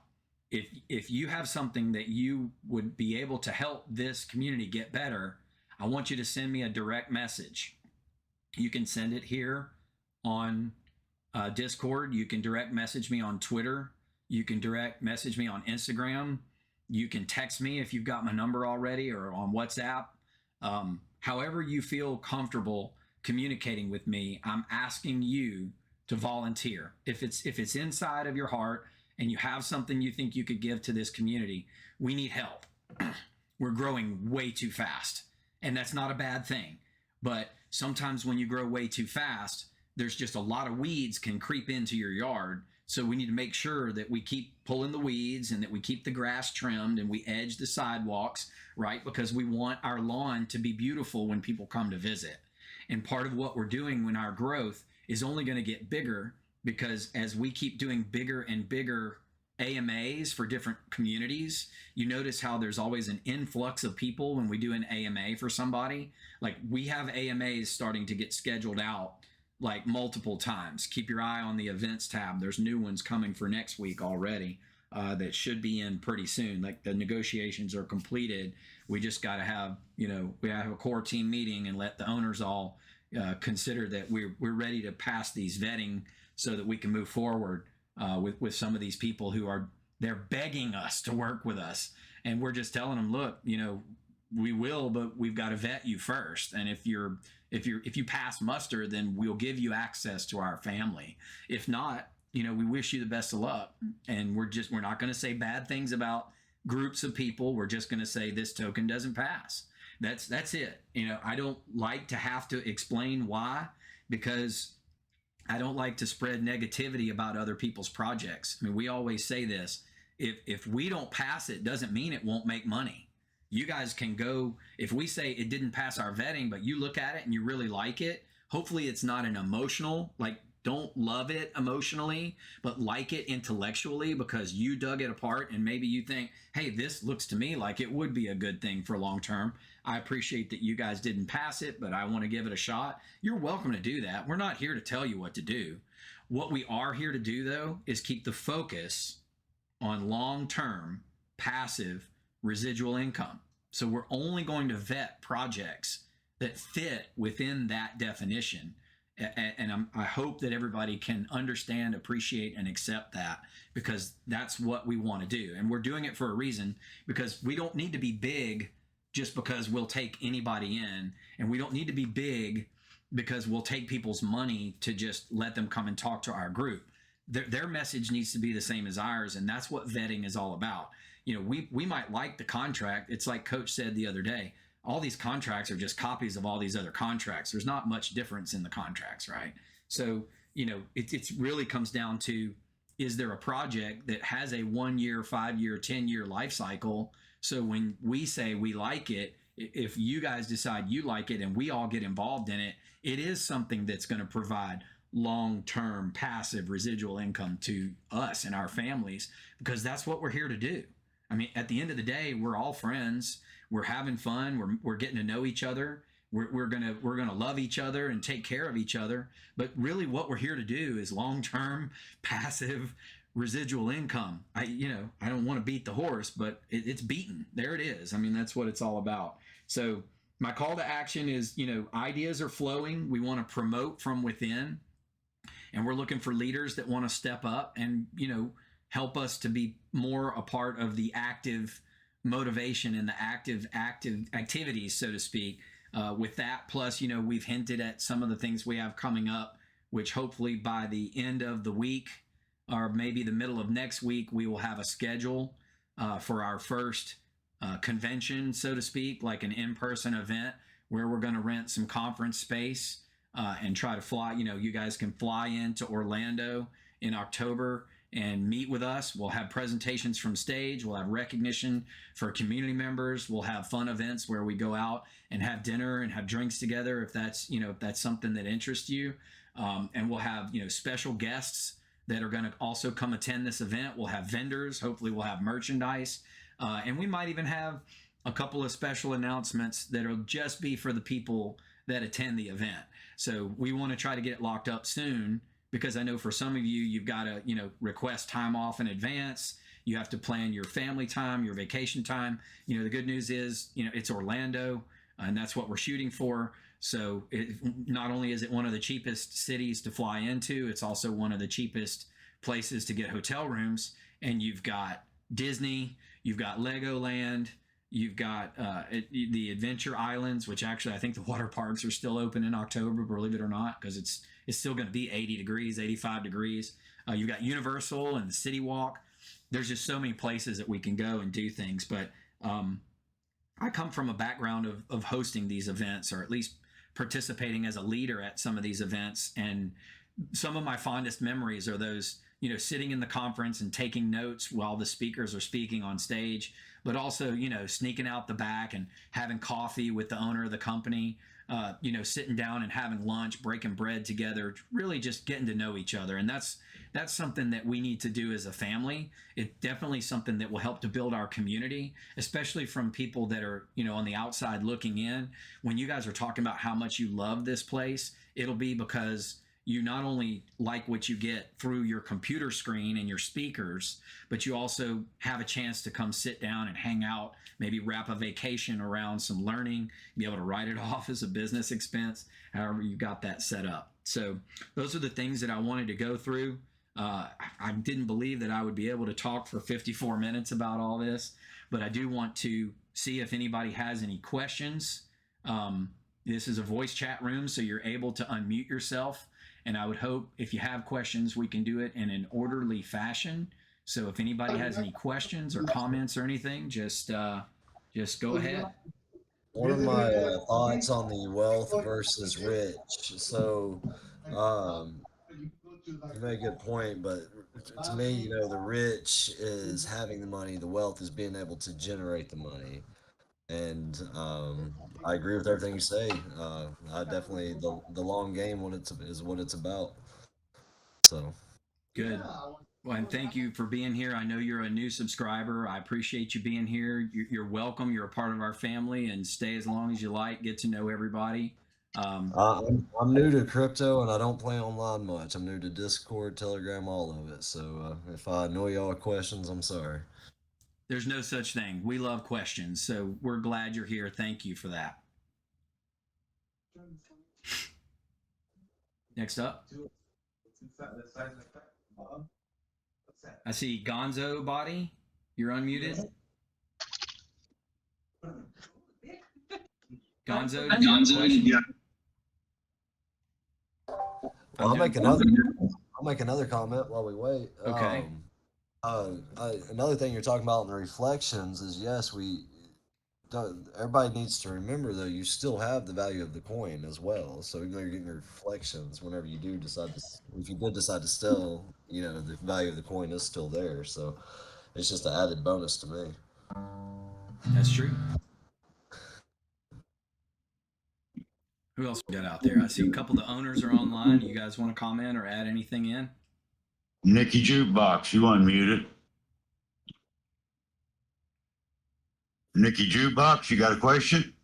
If you have something that you would be able to help this community get better, I want you to send me a direct message. you can send it here on Discord. You can direct message me on Twitter. You can direct message me on Instagram. You can text me if you've got my number already, or on WhatsApp. However you feel comfortable communicating with me, I'm asking you to volunteer. If it's inside of your heart and you have something you think you could give to this community, we need help. We're growing way too fast, and that's not a bad thing. But sometimes when you grow way too fast, there's just a lot of weeds can creep into your yard. So we need to make sure that we keep pulling the weeds and that we keep the grass trimmed and we edge the sidewalks, right? Because we want our lawn to be beautiful when people come to visit. And part of what we're doing when our growth is only going to get bigger, because as we keep doing bigger and bigger AMAs for different communities, you notice how there's always an influx of people when we do an AMA for somebody. Like, we have AMAs starting to get scheduled out like multiple times. Keep your eye on the events tab. There's new ones coming for next week already that should be in pretty soon. Like, the negotiations are completed. We just got to have, we have a core team meeting and let the owners all consider that we're ready to pass these vetting so that we can move forward with some of these people who they're begging us to work with us. And we're just telling them, look, we will, but we've got to vet you first. And if you pass muster, then we'll give you access to our family. If not, we wish you the best of luck. And we're not going to say bad things about groups of people. We're just going to say this token doesn't pass. That's it. I don't like to have to explain why, because I don't like to spread negativity about other people's projects. I mean, we always say this: if we don't pass it, doesn't mean it won't make money. You guys can go, if we say it didn't pass our vetting, but you look at it and you really like it, hopefully it's not an emotional, like, don't love it emotionally, but like it intellectually because you dug it apart and maybe you think, hey, this looks to me like it would be a good thing for long term. I appreciate that you guys didn't pass it, but I want to give it a shot. You're welcome to do that. We're not here to tell you what to do. What we are here to do, though, is keep the focus on long-term, passive, residual income. So we're only going to vet projects that fit within that definition. And I hope that everybody can understand, appreciate, and accept that, because that's what we want to do. And we're doing it for a reason, because we don't need to be big just because we'll take anybody in. And we don't need to be big because we'll take people's money to just let them come and talk to our group. Their message needs to be the same as ours. And that's what vetting is all about. We might like the contract. It's like Coach said the other day, all these contracts are just copies of all these other contracts. There's not much difference in the contracts, right? So, it really comes down to, is there a project that has a 1 year, 5 year, 10-year life cycle? So when we say we like it, if you guys decide you like it and we all get involved in it, it is something that's going to provide long-term passive residual income to us and our families, because that's what we're here to do. I mean, at the end of the day, we're all friends. We're having fun. We're getting to know each other. We're gonna love each other and take care of each other. But really, what we're here to do is long-term, passive, residual income. I don't want to beat the horse, but it's beaten. There it is. I mean, that's what it's all about. So my call to action is, ideas are flowing. We want to promote from within, and we're looking for leaders that want to step up and help us to be more a part of the active motivation and the active activities, so to speak. With that, plus, we've hinted at some of the things we have coming up, which hopefully by the end of the week or maybe the middle of next week, we will have a schedule for our first convention, so to speak, like an in-person event where we're going to rent some conference space and try to fly. You guys can fly into Orlando in October and meet with us. We'll have presentations from stage. We'll have recognition for community members. We'll have fun events where we go out and have dinner and have drinks together, if that's something that interests you. And we'll have special guests that are going to also come attend this event. We'll have vendors. Hopefully we'll have merchandise. And we might even have a couple of special announcements that'll just be for the people that attend the event. So we want to try to get it locked up soon, because I know for some of you, you've got to, request time off in advance. You have to plan your family time, your vacation time. The good news is, it's Orlando, and that's what we're shooting for. So not only is it one of the cheapest cities to fly into, it's also one of the cheapest places to get hotel rooms. And you've got Disney, you've got Legoland, you've got the Adventure Islands, which actually I think the water parks are still open in October, believe it or not, because it's still going to be 80 degrees, 85 degrees. You've got Universal and the City Walk. There's just so many places that we can go and do things. But I come from a background of hosting these events, or at least participating as a leader at some of these events. And some of my fondest memories are those, sitting in the conference and taking notes while the speakers are speaking on stage, but also, sneaking out the back and having coffee with the owner of the company, sitting down and having lunch, breaking bread together, really just getting to know each other. And that's something that we need to do as a family. It's definitely something that will help to build our community, especially from people that are, on the outside looking in. When you guys are talking about how much you love this place, it'll be because you not only like what you get through your computer screen and your speakers, but you also have a chance to come sit down and hang out, maybe wrap a vacation around some learning, be able to write it off as a business expense, however you got that set up. So those are the things that I wanted to go through. I didn't believe that I would be able to talk for 54 minutes about all this, but I do want to see if anybody has any questions. This is a voice chat room, so you're able to unmute yourself. And I would hope if you have questions, we can do it in an orderly fashion. So if anybody has any questions or comments or anything, just go ahead. One of my thoughts on the wealth versus rich. So, you make a good point, but to me, the rich is having the money, the wealth is being able to generate the money. And I agree with everything you say. I definitely the long game is what it's about. So Good. Well, and thank you for being here. I know you're a new subscriber. I appreciate you being here. You're welcome. You're a part of our family, and stay as long as you like. Get to know everybody. I'm new to crypto and I don't play online much. I'm new to Discord, Telegram, all of it. So if I annoy y'all with questions, I'm sorry. There's no such thing. We love questions, so we're glad you're here. Thank you for that. Next up, I see Gonzo Body. You're unmuted. Gonzo, did you have a question? Yeah. Well, I'll make another comment while we wait. Okay. Another thing you're talking about in the reflections is yes, everybody needs to remember though you still have the value of the coin as well. So even though you're getting your reflections, whenever you do decide to, if you did decide to sell, the value of the coin is still there. So it's just an added bonus to me. That's true. Who else we got out there? I see a couple of the owners are online. You guys want to comment or add anything in? Nikki Jukebox, you unmuted. Nikki Jukebox, you got a question?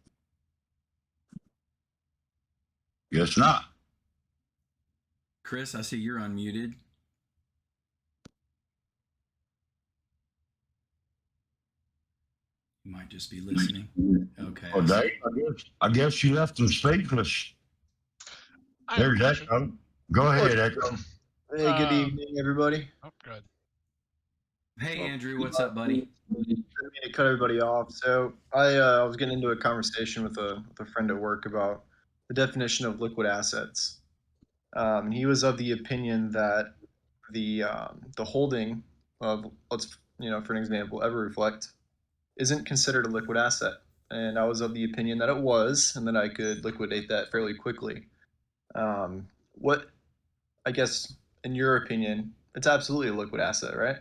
Guess not. Chris, I see you're unmuted. You might just be listening. Okay. Well, Dave, I guess you left them speechless. There's Echo. Go ahead, Echo. Hey, good evening, everybody. Oh, good. Hey, Andrew, what's up, buddy? I didn't mean to cut everybody off. So I was getting into a conversation with a friend at work about the definition of liquid assets. He was of the opinion that the holding of, for an example, EverReflect isn't considered a liquid asset. And I was of the opinion that it was, and that I could liquidate that fairly quickly. What, I guess, in your opinion, it's absolutely a liquid asset, right?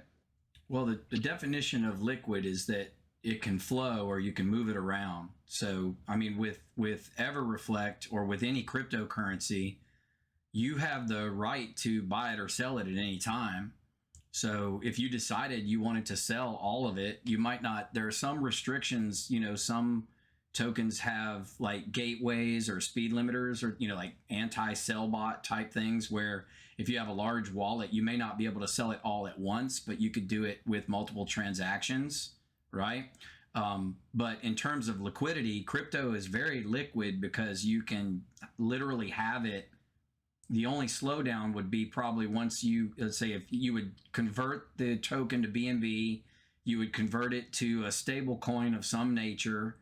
Well, the definition of liquid is that it can flow or you can move it around. So, I mean, with EverReflect or with any cryptocurrency, you have the right to buy it or sell it at any time. So if you decided you wanted to sell all of it, you might not. There are some restrictions. Some tokens have like gateways or speed limiters or, like anti-sell bot type things where if you have a large wallet, you may not be able to sell it all at once, but you could do it with multiple transactions, right? But in terms of liquidity, crypto is very liquid because you can literally have it. The only slowdown would be probably once you, let's say, if you would convert the token to BNB, you would convert it to a stable coin of some nature,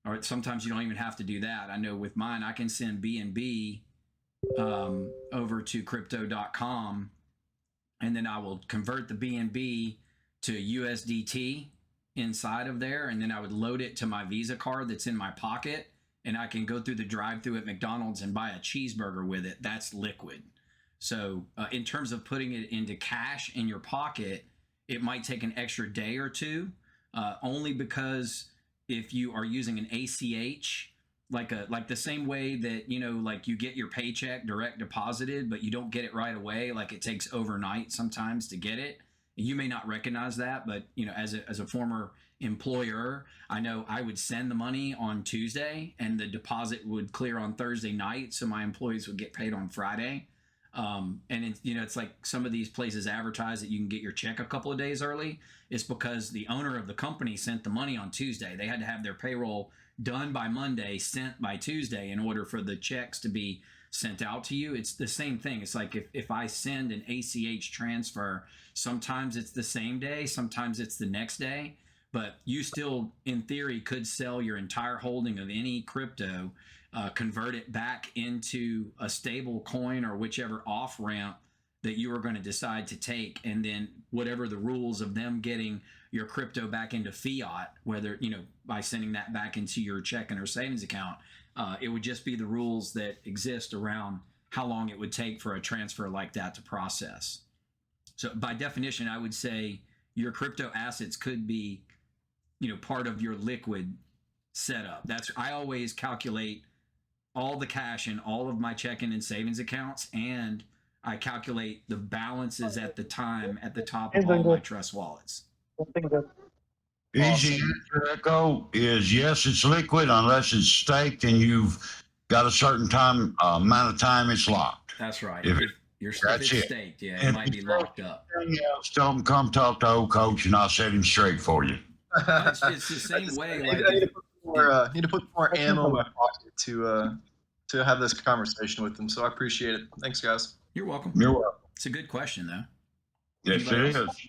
or sometimes you don't even have to do that. I know with mine, I can send BNB over to crypto.com, and then I will convert the BNB to USDT inside of there, and then I would load it to my Visa card that's in my pocket, and I can go through the drive-through at McDonald's and buy a cheeseburger with it. That's liquid. So in terms of putting it into cash in your pocket, it might take an extra day or two, only because if you are using an ACH, like the same way that, you know, like you get your paycheck direct deposited, but you don't get it right away, like it takes overnight sometimes to get it. You may not recognize that, but you know, as a former employer, I know I would send the money on Tuesday and the deposit would clear on Thursday night, so my employees would get paid on Friday. And it's, you know, it's like some of these places advertise that you can get your check a couple of days early. It's because the owner of the company sent the money on Tuesday. They had to have their payroll done by Monday, sent by Tuesday in order for the checks to be sent out to you. It's the same thing. It's like if I send an ACH transfer, sometimes it's the same day, sometimes it's the next day, but you still, in theory, could sell your entire holding of any crypto, convert it back into a stable coin or whichever off ramp that you are going to decide to take, and then whatever the rules of them getting your crypto back into fiat, whether, you know, by sending that back into your checking or savings account, it would just be the rules that exist around how long it would take for a transfer like that to process. So by definition, I would say your crypto assets could be, you know, part of your liquid setup. That's, I always calculate all the cash in all of my checking and savings accounts, and I calculate the balances at the time at the top of all my trust wallets. Easy answer, Echo, is yes, it's liquid unless it's staked and you've got a certain time amount of time it's locked. That's right. If If that's it's it. staked, yeah, it might be locked up. Tell them come talk to old coach and I'll set him straight for you. It's the same way. Like I need to put more ammo in my pocket to have this conversation with them. So I appreciate it. Thanks, guys. You're welcome. You're welcome. It's a good question, though. Yes, it Anybody is. else?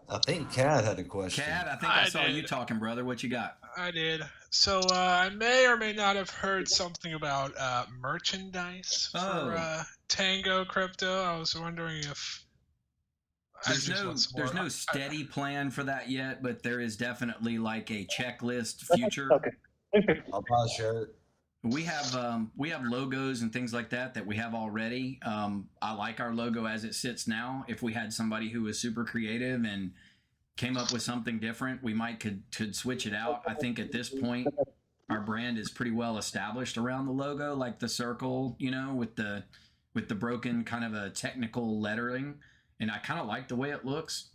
I think Kat had a question. Kat, I think I saw you talking, brother. What you got? I did. So I may or may not have heard something about merchandise for Tango Crypto. I was wondering if there's no steady plan for that yet, but there is definitely like a checklist future. I'll buy a shirt. We have logos and things like that we have already. I like our logo as it sits now. If we had somebody who was super creative and came up with something different, we might could switch it out. I think at this point our brand is pretty well established around the logo, like the circle, you know, with the broken kind of a technical lettering, and I kind of like the way it looks.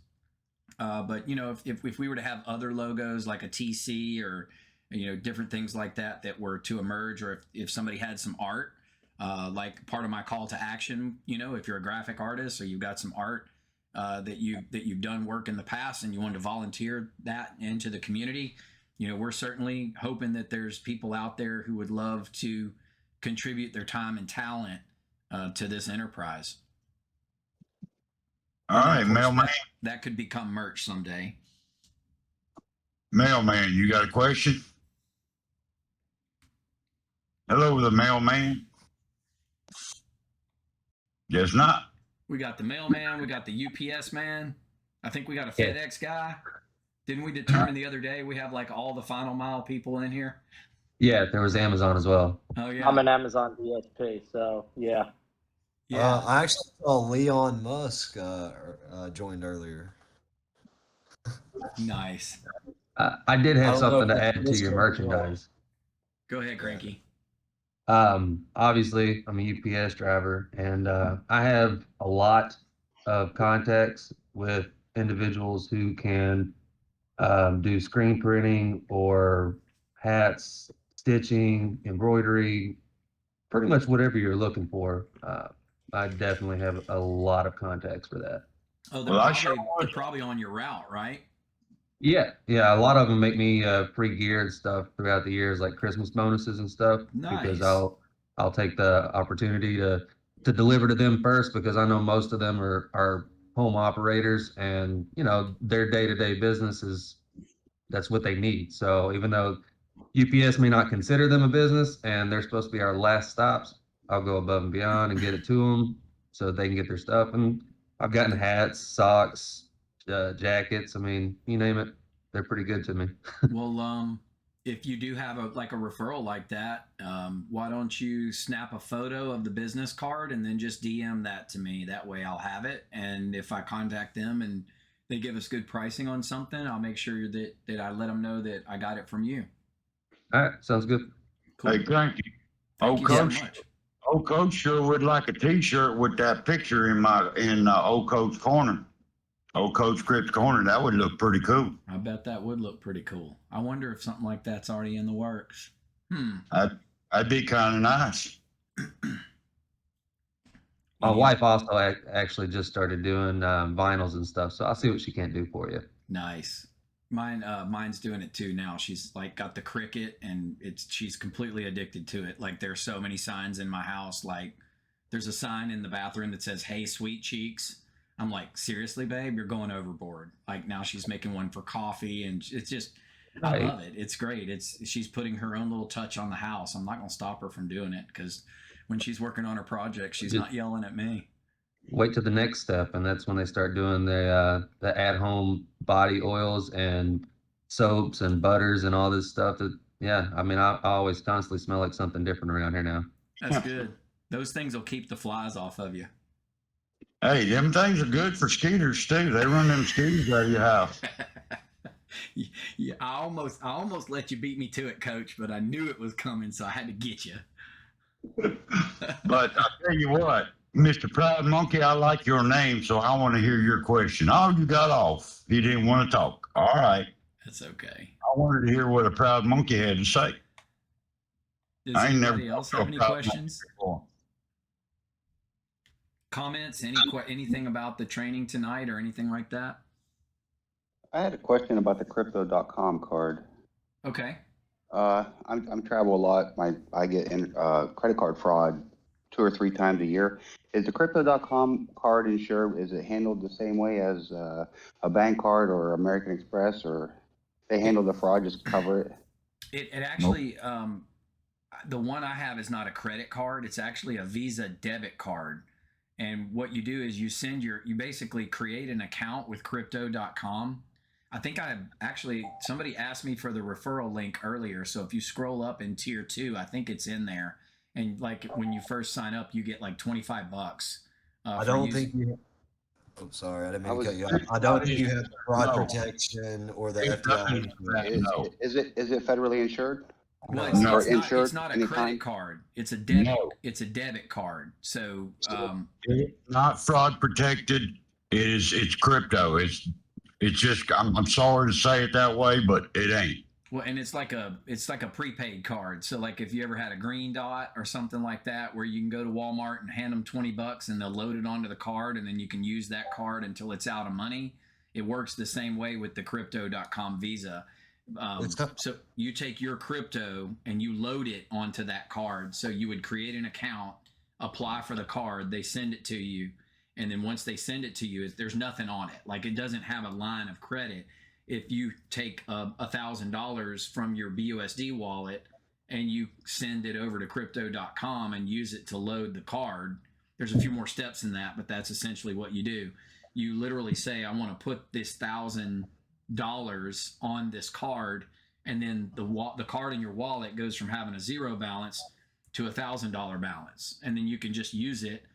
But you know, if we were to have other logos like a TC or, you know, different things like that were to emerge, or if somebody had some art, like part of my call to action, you know, if you're a graphic artist or you've got some art that you've done work in the past and you want to volunteer that into the community, you know, we're certainly hoping that there's people out there who would love to contribute their time and talent to this enterprise. All right, mailman. That could become merch someday. Mailman, you got a question? Hello, the mailman. Guess not. We got the mailman. We got the UPS man. I think we got a FedEx guy. Didn't we determine the other day we have like all the final mile people in here? Yeah, there was Amazon as well. Oh yeah. I'm an Amazon DSP, so yeah. Yeah. I actually saw Leon Musk joined earlier. Nice. I did have I don't know something if to it's add to your listed as well. merchandise. Go ahead, Cranky. Obviously, I'm a UPS driver, and I have a lot of contacts with individuals who can do screen printing or hats, stitching, embroidery, pretty much whatever you're looking for. I definitely have a lot of contacts for that. Oh, Well, they're probably on your route, right? Yeah, a lot of them make me free gear and stuff throughout the years, like Christmas bonuses and stuff, because Nice. I'll take the opportunity to deliver to them first, because I know most of them are home operators, and their day-to-day business is that's what they need. So even though UPS may not consider them a business and they're supposed to be our last stops, I'll go above and beyond and get it to them so they can get their stuff. And I've gotten hats, socks, jackets. I mean, you name it, they're pretty good to me. Well, if you do have a referral like that, why don't you snap a photo of the business card and then just DM that to me? That way I'll have it, and if I contact them and they give us good pricing on something, I'll make sure that I let them know that I got it from you. All right, sounds good. Cool. Hey, thank you. Thank you so Coach. much. Old Coach sure would like a T-shirt with that picture in Old Coach Corner. Old Coach Crips Corner. That would look pretty cool. I bet that would look pretty cool. I wonder if something like that's already in the works. That'd be kind of nice. My wife also actually just started doing vinyls and stuff, so I'll see what she can't do for you. Nice. Mine's doing it too now. She's like got the Cricut, and she's completely addicted to it. Like there's so many signs in my house. Like there's a sign in the bathroom that says "Hey, sweet cheeks." I'm like, seriously, babe, you're going overboard. Like now she's making one for coffee, and it's just, I love it. It's great. She's putting her own little touch on the house. I'm not gonna stop her from doing it, because when she's working on her project, she's not yelling at me. Wait to the next step, and that's when they start doing the at-home body oils and soaps and butters and all this stuff. Yeah, I mean, I always constantly smell like something different around here now. That's good. Those things will keep the flies off of you. Hey, them things are good for skeeters too. They run them skeeters out of your house. Yeah, I almost let you beat me to it, Coach, but I knew it was coming, so I had to get you. But I tell you what, Mr. Proud Monkey, I like your name, so I want to hear your question. Oh, you got off. You didn't want to talk. All right. That's okay. I wanted to hear what a proud monkey had to say. Does I ain't anybody never else have any proud questions? Comments? Anything about the training tonight or anything like that? I had a question about the crypto.com card. Okay. I'm travel a lot. I get credit card fraud 2 or 3 times a year. Is the crypto.com card insured? Is it handled the same way as a bank card or American Express, or they handle the fraud, just cover it? It actually, the one I have is not a credit card. It's actually a Visa debit card. And what you do is you basically create an account with crypto.com. I think somebody asked me for the referral link earlier. So if you scroll up in tier 2, I think it's in there. And like when you first sign up, you get like $25. I don't think you. Oh, sorry, I didn't mean to cut you off. I don't think you have the fraud protection or the FDI. Is it federally insured? Well, it's not a credit card. It's a debit. No. It's a debit card. So it's not fraud protected. It's crypto. It's just I'm sorry to say it that way, but it ain't. Well, and it's like a prepaid card. So like if you ever had a green dot or something like that, where you can go to Walmart and hand them $20 and they'll load it onto the card, and then you can use that card until it's out of money. It works the same way with the crypto.com Visa. So you take your crypto and you load it onto that card. So you would create an account, apply for the card, they send it to you, and then once they send it to you, there's nothing on it. Like it doesn't have a line of credit. If you take $1,000 from your BUSD wallet and you send it over to crypto.com and use it to load the card, there's a few more steps in that, but that's essentially what you do. You literally say, I want to put this $1,000 on this card, and then the card in your wallet goes from having a $0 balance to $1,000 balance, and then you can just use it.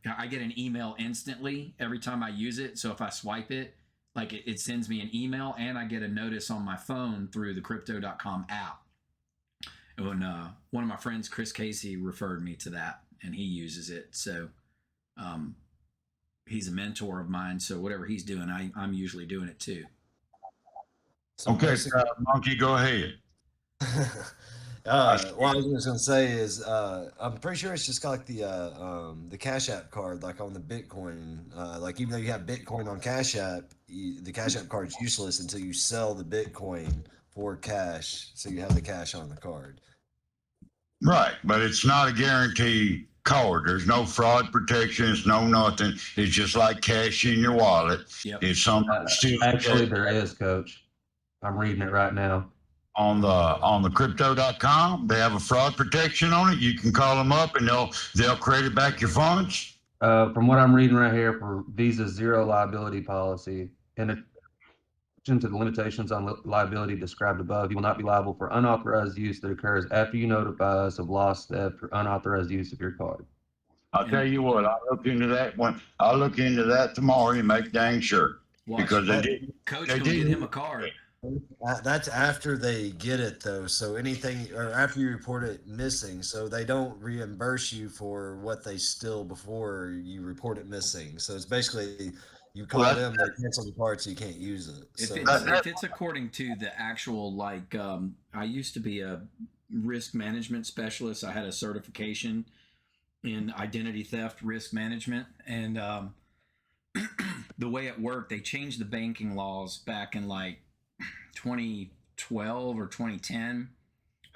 I get an email instantly every time I use it. So if I swipe it, like it sends me an email, and I get a notice on my phone through the crypto.com app. And one of my friends, Chris Casey, referred me to that, and he uses it. So he's a mentor of mine. So whatever he's doing, I'm usually doing it too. So okay, Monkey, go ahead. What I was just gonna say is, I'm pretty sure it's just like the Cash App card, like on the Bitcoin. Like even though you have Bitcoin on Cash App, the Cash App card is useless until you sell the Bitcoin for cash, so you have the cash on the card. Right, but it's not a guaranteed card. There's no fraud protection. It's no nothing. It's just like cash in your wallet. Yep. If somebody steals Actually, it there is, Coach. I'm reading it right now. on the crypto.com, they have a fraud protection on it. You can call them up and they'll credit back your funds. From what I'm reading right here for Visa's zero liability policy, in addition to the limitations on liability described above, you will not be liable for unauthorized use that occurs after you notify us of loss, theft, or unauthorized use of your card. I'll tell you what, I'll look into that one. I'll look into that tomorrow and make dang sure. Watch. Because they did. Coach they gonna did- get him a card. That's after they get it though. So anything, or after you report it missing, so they don't reimburse you for what they steal before you report it missing. So it's basically you call Well, them, they cancel the card, so you can't use it. If So it's according to the actual, like, I used to be a risk management specialist. I had a certification in identity theft risk management, and the way it worked, they changed the banking laws back in like 2012 or 2010.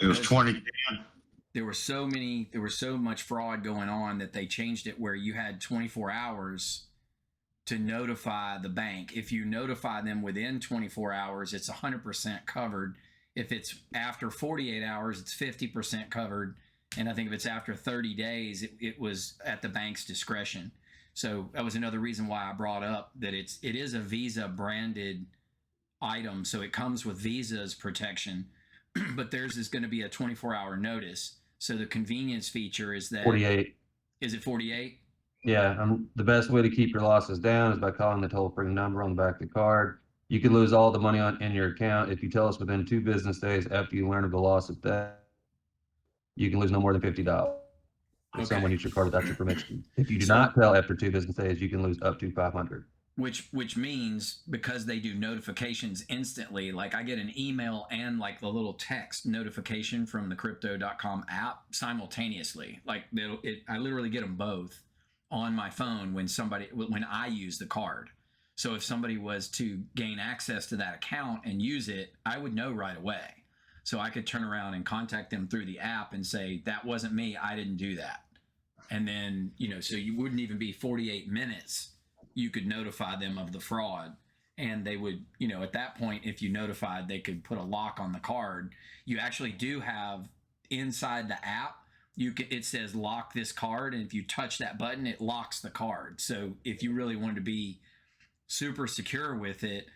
It was 2010. There was so much fraud going on that they changed it where you had 24 hours to notify the bank. If you notify them within 24 hours, it's 100% covered. If it's after 48 hours, it's 50% covered. And I think if it's after 30 days, it was at the bank's discretion. So that was another reason why I brought up that it is a Visa branded item. So it comes with Visa's protection, but theirs is going to be a 24-hour notice. So the convenience feature is that 48. Is it 48? Yeah, the best way to keep your losses down is by calling the toll-free number on the back of the card. You could lose all the money in your account if you tell us within 2 business days after you learn of the loss of theft. You can lose no more than $50 if someone uses your card without your permission. If you do not tell after 2 business days, you can lose up to $500. Which means because they do notifications instantly, like I get an email and like the little text notification from the crypto.com app simultaneously. Like I literally get them both on my phone when I use the card. So if somebody was to gain access to that account and use it, I would know right away. So I could turn around and contact them through the app and say, that wasn't me, I didn't do that. And then, so you wouldn't even be 48 minutes. You could notify them of the fraud, and they would, at that point, if you notified, they could put a lock on the card. You actually do have inside the app, it says lock this card, and if you touch that button, it locks the card. So if you really wanted to be super secure with it,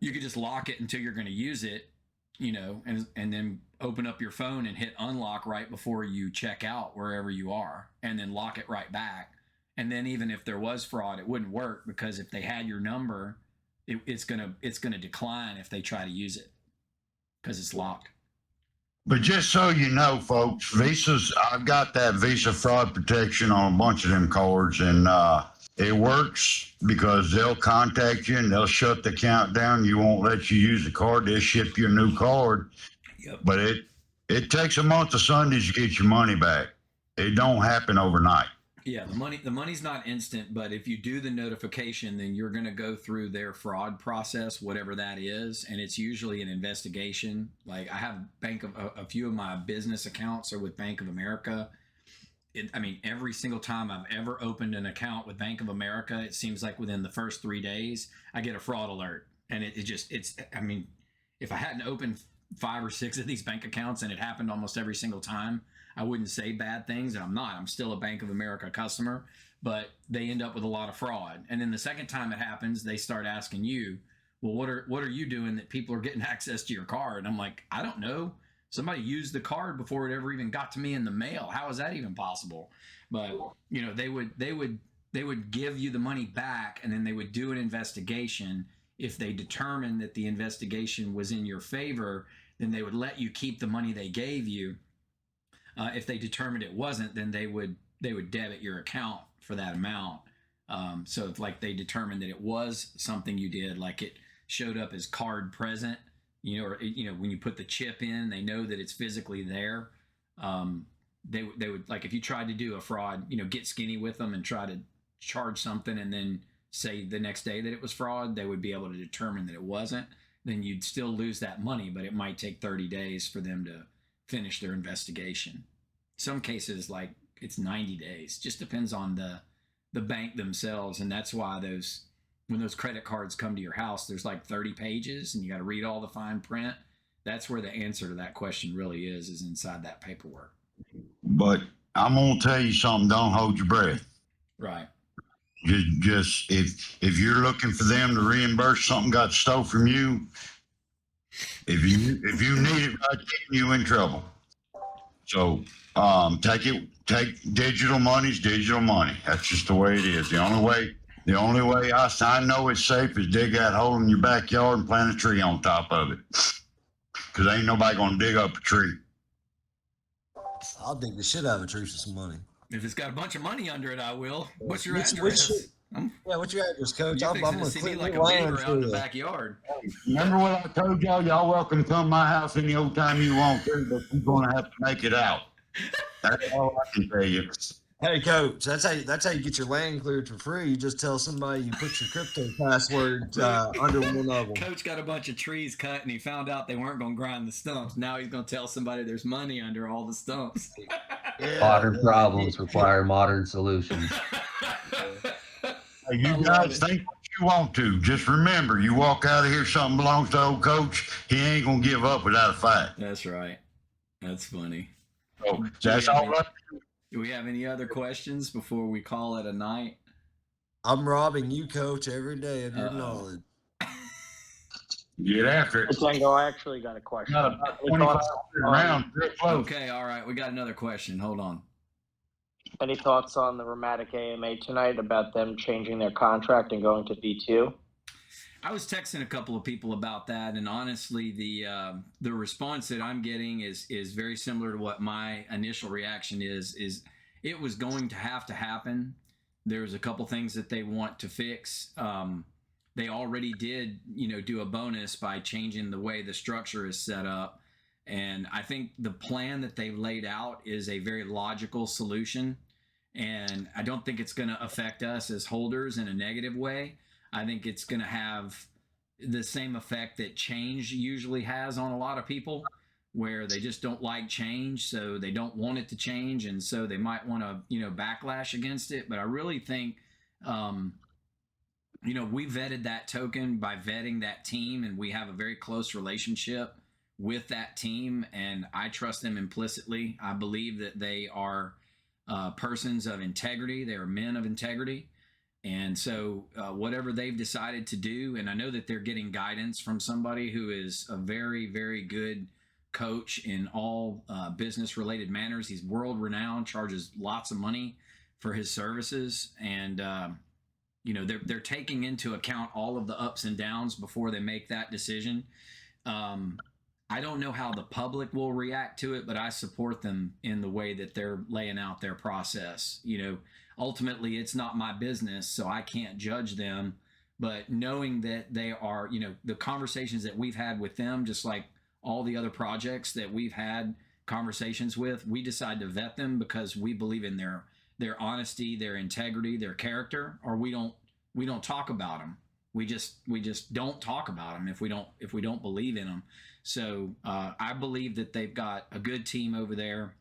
you could just lock it until you're going to use it, and then open up your phone and hit unlock right before you check out wherever you are, and then lock it right back. And then even if there was fraud, it wouldn't work, because if they had your number, it's gonna decline if they try to use it because it's locked. But just so you know, folks, I've got that Visa fraud protection on a bunch of them cards, and it works because they'll contact you and they'll shut the account down. You won't let you use the card. They'll ship you a new card. Yep. But it takes a month of Sundays to get your money back. It don't happen overnight. Yeah, the money's not instant, but if you do the notification, then you're going to go through their fraud process, whatever that is, and it's usually an investigation. Like I have a few of my business accounts are with Bank of America. Every single time I've ever opened an account with Bank of America, it seems like within the first 3 days, I get a fraud alert, and if I hadn't opened 5 or 6 of these bank accounts, and it happened almost every single time, I wouldn't say bad things, and I'm not. I'm still a Bank of America customer, but they end up with a lot of fraud. And then the second time it happens, they start asking you, well, what are you doing that people are getting access to your card? And I'm like, I don't know. Somebody used the card before it ever even got to me in the mail. How is that even possible? But they would give you the money back, and then they would do an investigation. If they determined that the investigation was in your favor, then they would let you keep the money they gave you. If they determined it wasn't, then they would debit your account for that amount. So if like they determined that it was something you did, like it showed up as card present, or when you put the chip in, they know that it's physically there. They would, like, if you tried to do a fraud, get skinny with them and try to charge something and then say the next day that it was fraud, they would be able to determine that it wasn't. Then you'd still lose that money, but it might take 30 days for them to finish their investigation. Some cases, like, it's 90 days. Just depends on the bank themselves, and that's why when those credit cards come to your house, there's like 30 pages, and you got to read all the fine print. That's where the answer to that question really is inside that paperwork. But I'm gonna tell you something. Don't hold your breath. Right. Just if you're looking for them to reimburse something got stole from you, if you need it right, you in trouble. So take digital money's digital money. That's just the way it is. The only way I know it's safe is dig that hole in your backyard and plant a tree on top of it. Cause ain't nobody gonna dig up a tree. I'll dig the shit out of a tree for some money. If it's got a bunch of money under it, I will. What's your What's address? what's your address, Coach? You're I'm fixing gonna to see me clean like your a land beaver out for in the you. backyard. Remember what I told y'all? Y'all welcome to come to my house any old time you want to, but you're gonna have to make it out. That's all I can tell you. Hey, Coach, that's how you get your land cleared for free. You just tell somebody you put your crypto password under one of them. Coach got a bunch of trees cut, and he found out they weren't going to grind the stumps. Now he's going to tell somebody there's money under all the stumps. Yeah, Modern problems require modern solutions. Hey, you guys think what you want to. Just remember, you walk out of here, something belongs to old Coach, he ain't gonna give up without a fight. That's right. That's funny. So that's all up. Do we have any other questions before we call it a night? I'm robbing you, Coach, every day of your knowledge. Get after it. Tango, I actually got a question. Got about Any 25 thoughts rounds. Real close. Okay, all right. We got another question. Hold on. Any thoughts on the Rheumatic AMA tonight about them changing their contract and going to V2? I was texting a couple of people about that, and honestly, the response that I'm getting is very similar to what my initial reaction is. It was going to happen. There's a couple things that they want to fix. They already did, do a bonus by changing the way the structure is set up, and I think the plan that they've laid out is a very logical solution, and I don't think it's going to affect us as holders in a negative way. I think it's going to have the same effect that change usually has on a lot of people, where they just don't like change, so they don't want it to change, and so they might want to, backlash against it. But I really think, we vetted that token by vetting that team, and we have a very close relationship with that team, and I trust them implicitly. I believe that they are persons of integrity. They are men of integrity. And so whatever they've decided to do, and I know that they're getting guidance from somebody who is a very, very good coach in all business-related manners. He's world-renowned, charges lots of money for his services, and they're taking into account all of the ups and downs before they make that decision. I don't know how the public will react to it, but I support them in the way that they're laying out their process. Ultimately, it's not my business, so I can't judge them. But knowing that they are, the conversations that we've had with them, just like all the other projects that we've had conversations with, we decide to vet them because we believe in their honesty, their integrity, their character, or we don't talk about them. We just don't talk about them if we don't believe in them. So I believe that they've got a good team over there,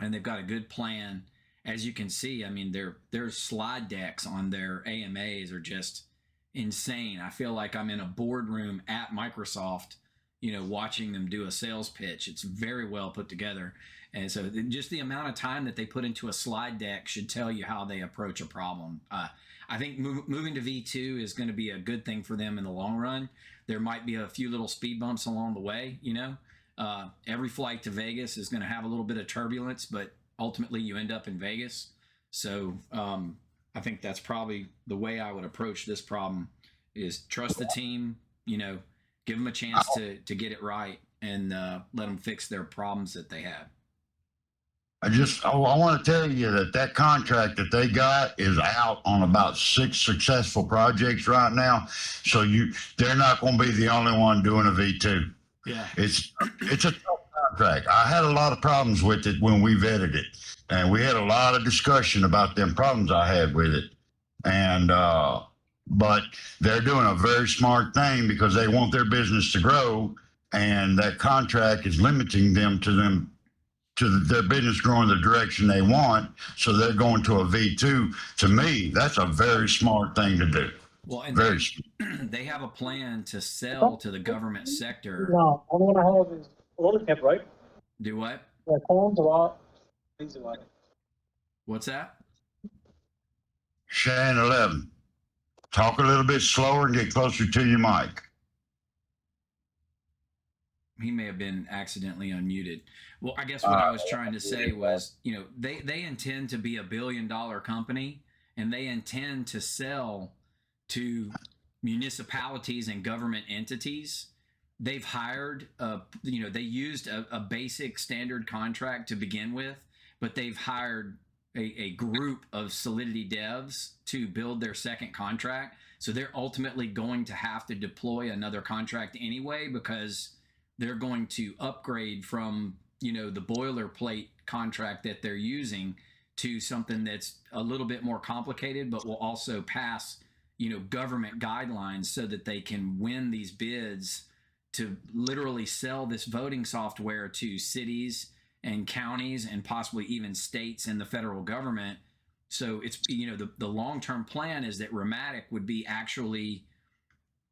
and they've got a good plan. As you can see, I mean, their slide decks on their AMAs are just insane. I feel like I'm in a boardroom at Microsoft, watching them do a sales pitch. It's very well put together. And so just the amount of time that they put into a slide deck should tell you how they approach a problem. I think moving to V2 is going to be a good thing for them in the long run. There might be a few little speed bumps along the way, Every flight to Vegas is going to have a little bit of turbulence, but ultimately you end up in Vegas. So I think that's probably the way I would approach this problem is trust the team, give them a chance to get it right, and let them fix their problems that they have. I want to tell you that contract that they got is out on about 6 successful projects right now. So they're not going to be the only one doing a V2. Yeah. It's a tough contract. I had a lot of problems with it when we vetted it, and we had a lot of discussion about them problems I had with it. And but they're doing a very smart thing because they want their business to grow, and that contract is limiting them to their business growing the direction they want. So they're going to a V2. To me, that's a very smart thing to do. Well, and Very they have a plan to sell to the government sector. No, only one I have is loaded cap, right? Do what? Yeah, cones a lot. Easy one. What's that? Shane 11. Talk a little bit slower and get closer to your mic. He may have been accidentally unmuted. Well, I guess what I was trying to say was, they intend to be $1 billion company, and they intend to sell to municipalities and government entities. They've hired, they used a basic standard contract to begin with, but they've hired a group of Solidity devs to build their second contract. So they're ultimately going to have to deploy another contract anyway, because they're going to upgrade from, the boilerplate contract that they're using to something that's a little bit more complicated, but will also pass, government guidelines so that they can win these bids to literally sell this voting software to cities and counties and possibly even states and the federal government. So it's, the long-term plan is that Rematic would be actually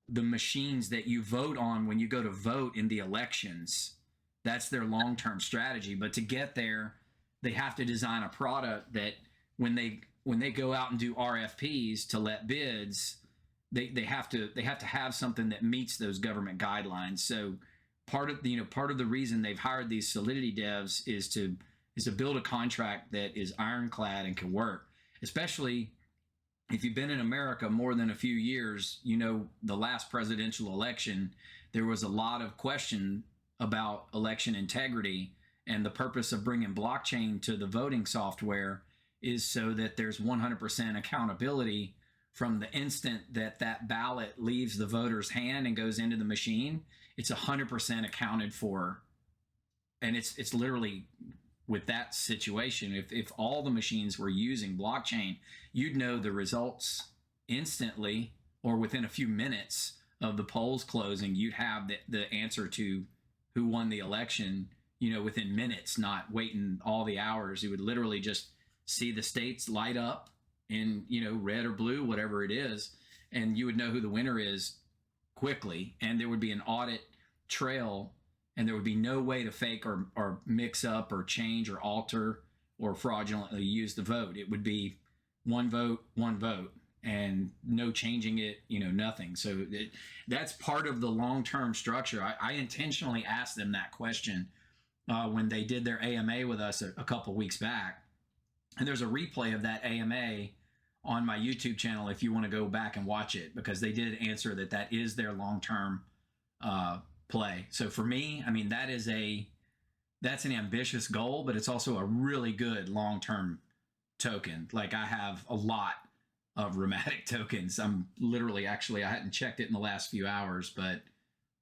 the machines that you vote on when you go to vote in the elections. That's their long-term strategy. But to get there, they have to design a product that when they go out and do RFPs to let bids, they have to have something that meets those government guidelines. So part of the reason they've hired these Solidity devs is to build a contract that is ironclad and can work, especially if you've been in America more than a few years. The last presidential election, there was a lot of question about election integrity, and the purpose of bringing blockchain to the voting software is so that there's 100% accountability from the instant that ballot leaves the voter's hand and goes into the machine. It's 100% accounted for. And it's literally, with that situation, if all the machines were using blockchain, you'd know the results instantly, or within a few minutes of the polls closing. You'd have the answer to who won the election, within minutes, not waiting all the hours. You would literally just see the states light up in, red or blue, whatever it is, and you would know who the winner is quickly. And there would be an audit trail, and there would be no way to fake or mix up or change or alter or fraudulently use the vote. It would be one vote, and no changing it, nothing. So that's part of the long-term structure. I intentionally asked them that question when they did their AMA with us a couple weeks back. And there's a replay of that AMA on my YouTube channel if you want to go back and watch it, because they did answer that is their long-term play. So for me, that's an ambitious goal, but it's also a really good long-term token. Like, I have a lot of Rematic tokens. I'm literally, I hadn't checked it in the last few hours, but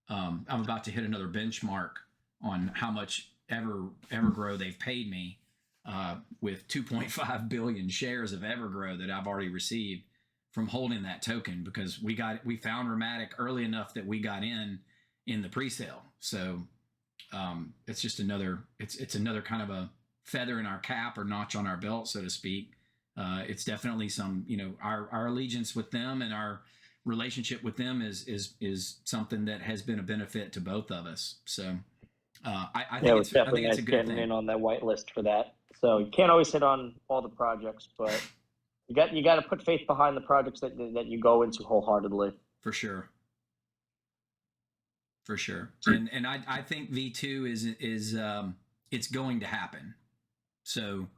I'm about to hit another benchmark on how much Evergrow they've paid me with 2.5 billion shares of Evergrow that I've already received from holding that token, because we found Rematic early enough that we got in the pre-sale. So it's just another kind of a feather in our cap, or notch on our belt, so to speak. It's definitely some, our allegiance with them and our relationship with them is something that has been a benefit to both of us. So I think it's definitely a nice good getting thing. in on that whitelist for that. So you can't always hit on all the projects, but you got to put faith behind the projects that you go into wholeheartedly. For sure. And I think V2 is it's going to happen. So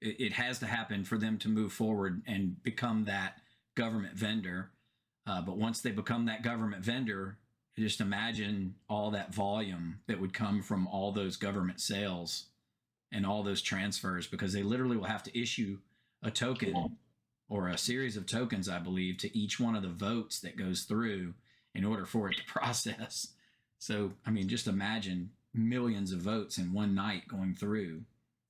it has to happen for them to move forward and become that government vendor. But once they become that government vendor, just imagine all that volume that would come from all those government sales. and all those transfers, because they literally will have to issue a token or a series of tokens, I believe, to each one of the votes that goes through in order for it to process. So, I mean, just imagine millions of votes in one night going through.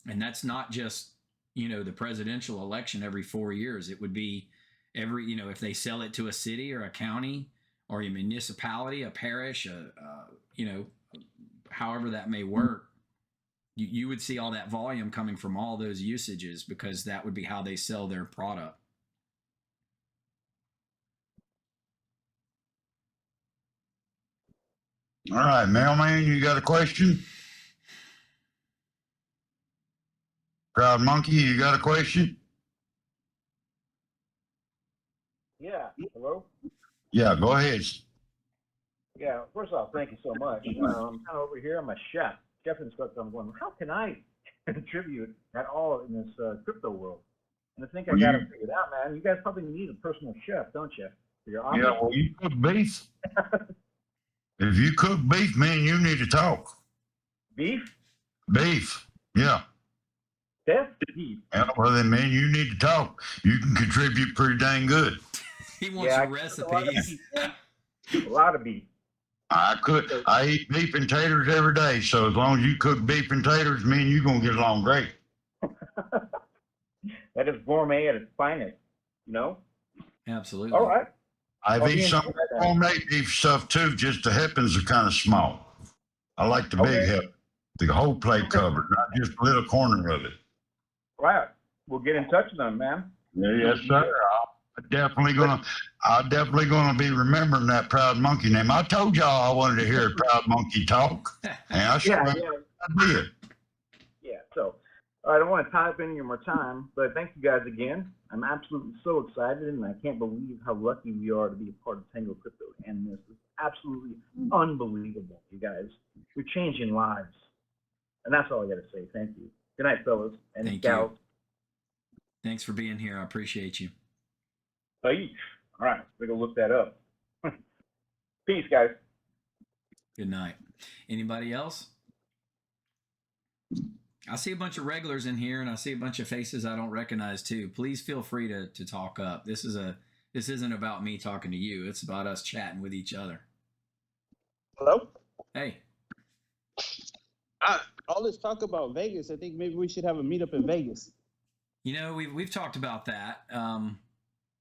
And that's not just, the presidential election every 4 years. It would be every, if they sell it to a city or a county or a municipality, a parish, however that may work, you would see all that volume coming from all those usages, because that would be how they sell their product. All right, mailman, you got a question? Proud Monkey, you got a question? Yeah. Hello? Yeah, go ahead. Yeah. First off, thank you so much. I'm kind of over here. I'm a chef instructor. I'm going, how can I contribute at all in this crypto world? And I think I got it figured out, man. You guys probably need a personal chef, don't you? For your office? Yeah, well, you cook beef. If you cook beef, man, you need to talk. Beef? Beef, yeah. Steph? Beef. Yeah, well, then, man, you need to talk. You can contribute pretty dang good. He wants your recipes. A lot of beef. I eat beef and taters every day, so as long as you cook beef and taters, me and you gonna get along great. That is gourmet at its finest, Absolutely. All right. I've eaten some gourmet beef stuff too, just the heppins are kind of small. I like the big heppin, the whole plate covered, not just a little corner of it. Right. We'll get in touch with them, man. Yeah, yes, sir. I'm definitely gonna be remembering that Proud Monkey name. I told y'all I wanted to hear a Proud Monkey talk, and I sure I did. Yeah. So I don't want to tie up any more time, but thank you guys again. I'm absolutely so excited, and I can't believe how lucky we are to be a part of Tango Crypto. And this is absolutely unbelievable, you guys. You're changing lives, and that's all I got to say. Thank you. Good night, fellas and gals. Thanks for being here. I appreciate you. All right, we're gonna look that up. Peace, guys. Good night. Anybody else? I see a bunch of regulars in here, and I see a bunch of faces I don't recognize too. Please feel free to talk up. This isn't about me talking to you. It's about us chatting with each other. Hello? Hey. All this talk about Vegas, I think maybe we should have a meetup in Vegas. We've talked about that.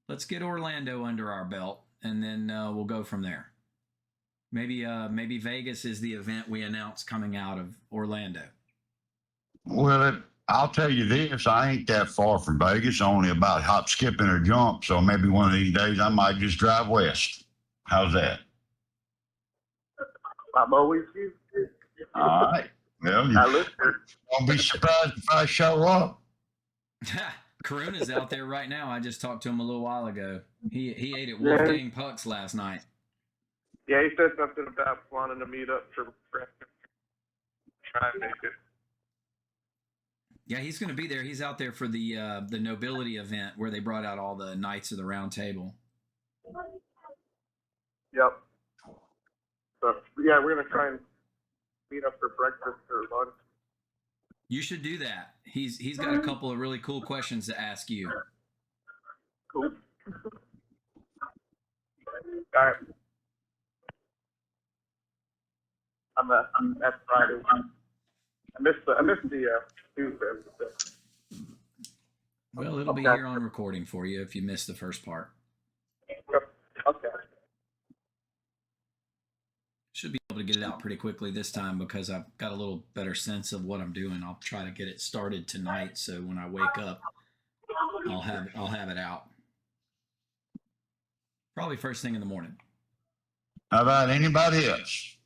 Let's get Orlando under our belt, and then we'll go from there. Maybe Vegas is the event we announce coming out of Orlando. Well, I'll tell you this, I ain't that far from Vegas, only about hop, skip, and a jump. So maybe one of these days I might just drive west. How's that? I'm always here. All right. Well, you won't be surprised if I show up. Karuna's out there right now. I just talked to him a little while ago. He ate at Wolfgang Puck's last night. Yeah, he said something about wanting to meet up for breakfast. Try and make it. Yeah, he's going to be there. He's out there for the nobility event where they brought out all the Knights of the Round Table. Yep. So yeah, we're gonna try and meet up for breakfast or lunch. You should do that. He's got a couple of really cool questions to ask you. Cool. All right. I'm at Friday. I missed the Tuesday. Well, it'll be here on recording for you if you missed the first part. Okay. Should be able to get it out pretty quickly this time because I've got a little better sense of what I'm doing. I'll try to get it started tonight, so when I wake up, I'll have it out. Probably first thing in the morning. How about anybody else?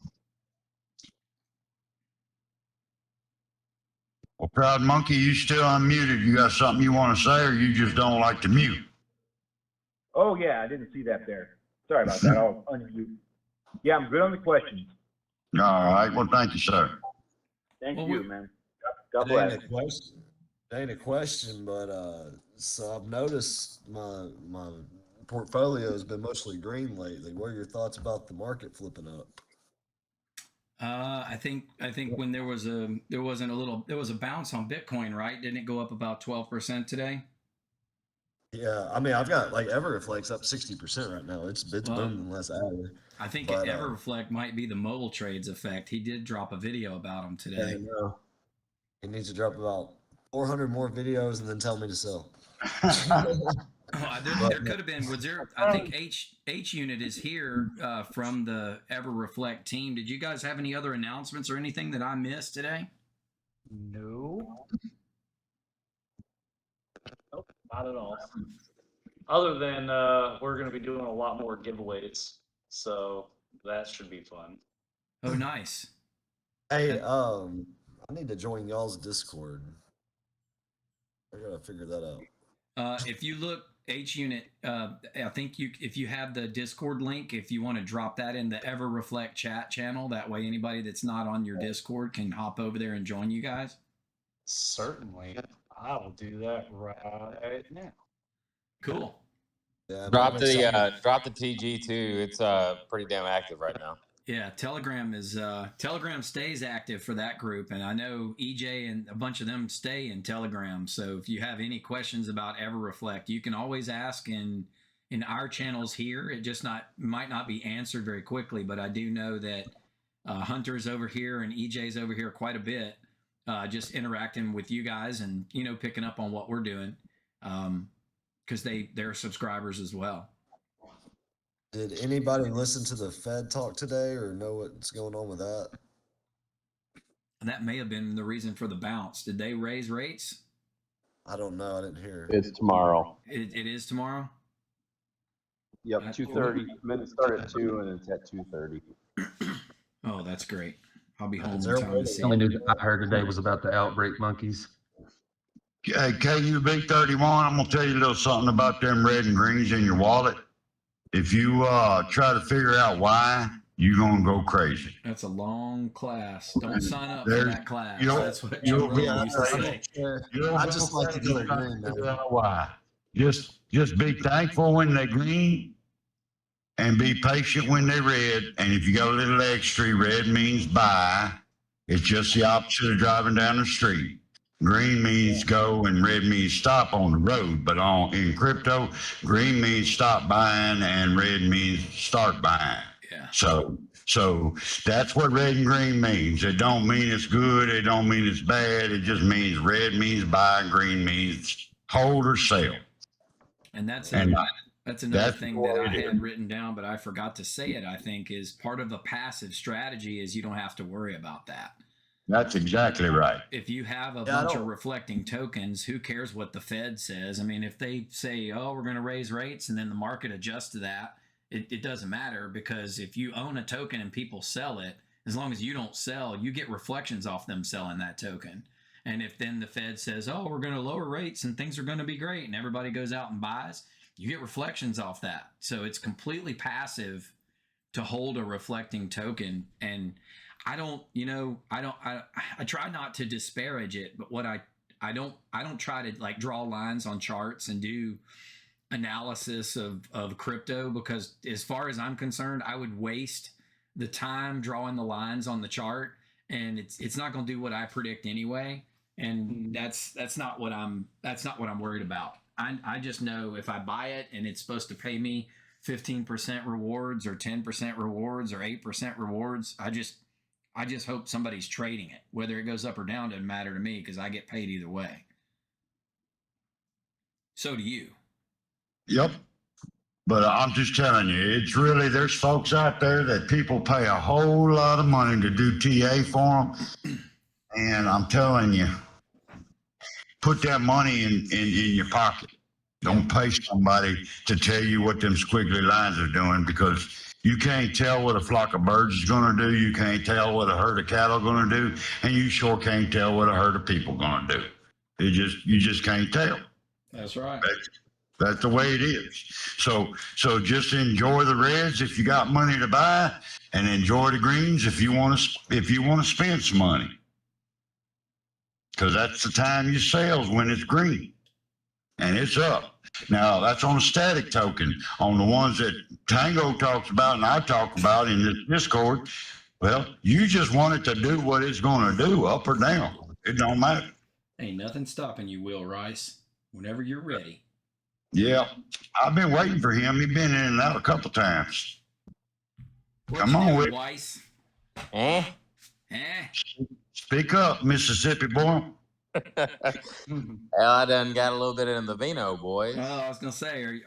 Well, Proud Monkey, you still unmuted. You got something you want to say, or you just don't like to mute? Oh, yeah, I didn't see that there. Sorry about that. I'll unmute. Yeah, I'm good on the questions. All right. Well, thank you, sir. Thank you, man. God bless. Ain't a question, but so I've noticed my portfolio has been mostly green lately. What are your thoughts about the market flipping up? I think when there was a bounce on Bitcoin, right? Didn't it go up about 12% today? Yeah, I mean, I've got like Everflex up 60% right now. It's Well, booming in the last hour. I think But Everflect might be the mobile trades effect. He did drop a video about him yeah, today. no, he needs to drop about 400 more videos and then tell me to sell. There could have been. Was there? I think H Unit is here from the Everflect team. Did you guys have any other announcements or anything that I missed today? No. Nope, not at all. Other than we're going to be doing a lot more giveaways, so that should be fun. Oh, nice. Hey, I need to join y'all's Discord. I gotta figure that out. If you look H Unit, I think if you have the Discord link, if you want to drop that in the Everflect chat channel, that way anybody that's not on your Discord can hop over there and join you guys. Certainly, I will do that right now. Cool. Yeah, drop the TG too. It's pretty damn active right now. Yeah, Telegram stays active for that group, and I know EJ and a bunch of them stay in Telegram. So if you have any questions about Everflect, you can always ask in our channels here. It just might not be answered very quickly, but I do know that Hunter's over here and EJ's over here quite a bit, just interacting with you guys and picking up on what we're doing, because they're subscribers as well. Did anybody listen to the Fed talk today or know what's going on with that? That may have been the reason for the bounce. Did they raise rates? I don't know. I didn't hear. It's tomorrow. It is tomorrow? Yep, 2:30. Minutes start at 2 and it's at 2:30. Oh, that's great. I'll be home in there time to see The only it. news I heard today was about the outbreak monkeys. Hey, KUB31, I'm gonna tell you a little something about them red and greens in your wallet. If you try to figure out why, you're gonna go crazy. That's a long class. Don't sign up for that class. That's what you'll Joe Rogan used to say. I just like the color green. Figure out why. Just be thankful when they're green, and be patient when they're red. And if you got a little extra, red means buy. It's just the opposite of driving down the street. Green means go and red means stop on the road. But in crypto, green means stop buying and red means start buying. Yeah. So that's what red and green means. It don't mean it's good. It don't mean it's bad. It just means red means buy, green means hold or sell. And that's another thing that I had written down, but I forgot to say it, I think, is part of the passive strategy is you don't have to worry about that. That's exactly right. If you have a bunch of reflecting tokens, who cares what the Fed says? I mean, if they say, oh, we're going to raise rates, and then the market adjusts to that, it doesn't matter, because if you own a token and people sell it, as long as you don't sell, you get reflections off them selling that token. And if then the Fed says, oh, we're going to lower rates and things are going to be great, and everybody goes out and buys, you get reflections off that. So it's completely passive to hold a reflecting token. And I try not to disparage it, but what I don't try to like draw lines on charts and do analysis of crypto, because as far as I'm concerned, I would waste the time drawing the lines on the chart, and it's not going to do what I predict anyway. And that's not what I'm worried about. I just know if I buy it and it's supposed to pay me 15% rewards or 10% rewards or 8% rewards, I just hope somebody's trading it. Whether it goes up or down doesn't matter to me, because I get paid either way. So do you. Yep. But I'm just telling you, it's really, there's folks out there that people pay a whole lot of money to do TA for them. And I'm telling you, put that money in your pocket. Don't pay somebody to tell you what them squiggly lines are doing, because you can't tell what a flock of birds is going to do. You can't tell what a herd of cattle are going to do. And you sure can't tell what a herd of people are going to do. You just can't tell. That's right. That's the way it is. So just enjoy the reds if you got money to buy, and enjoy the greens if you want to spend some money. Because that's the time you sell, when it's green and it's up. Now that's on a static token. On the ones that Tango talks about and I talk about in this Discord, Well, you just want it to do what it's going to do, up or down. It don't matter. Ain't nothing stopping you, Will Rice. Whenever you're ready. Yeah, I've been waiting for him. He's been in and out a couple times. What Come you on, doing, Will. Weiss? Eh? Speak up, Mississippi boy. Well, I done got a little bit in the vino, boys. Oh, I was gonna say,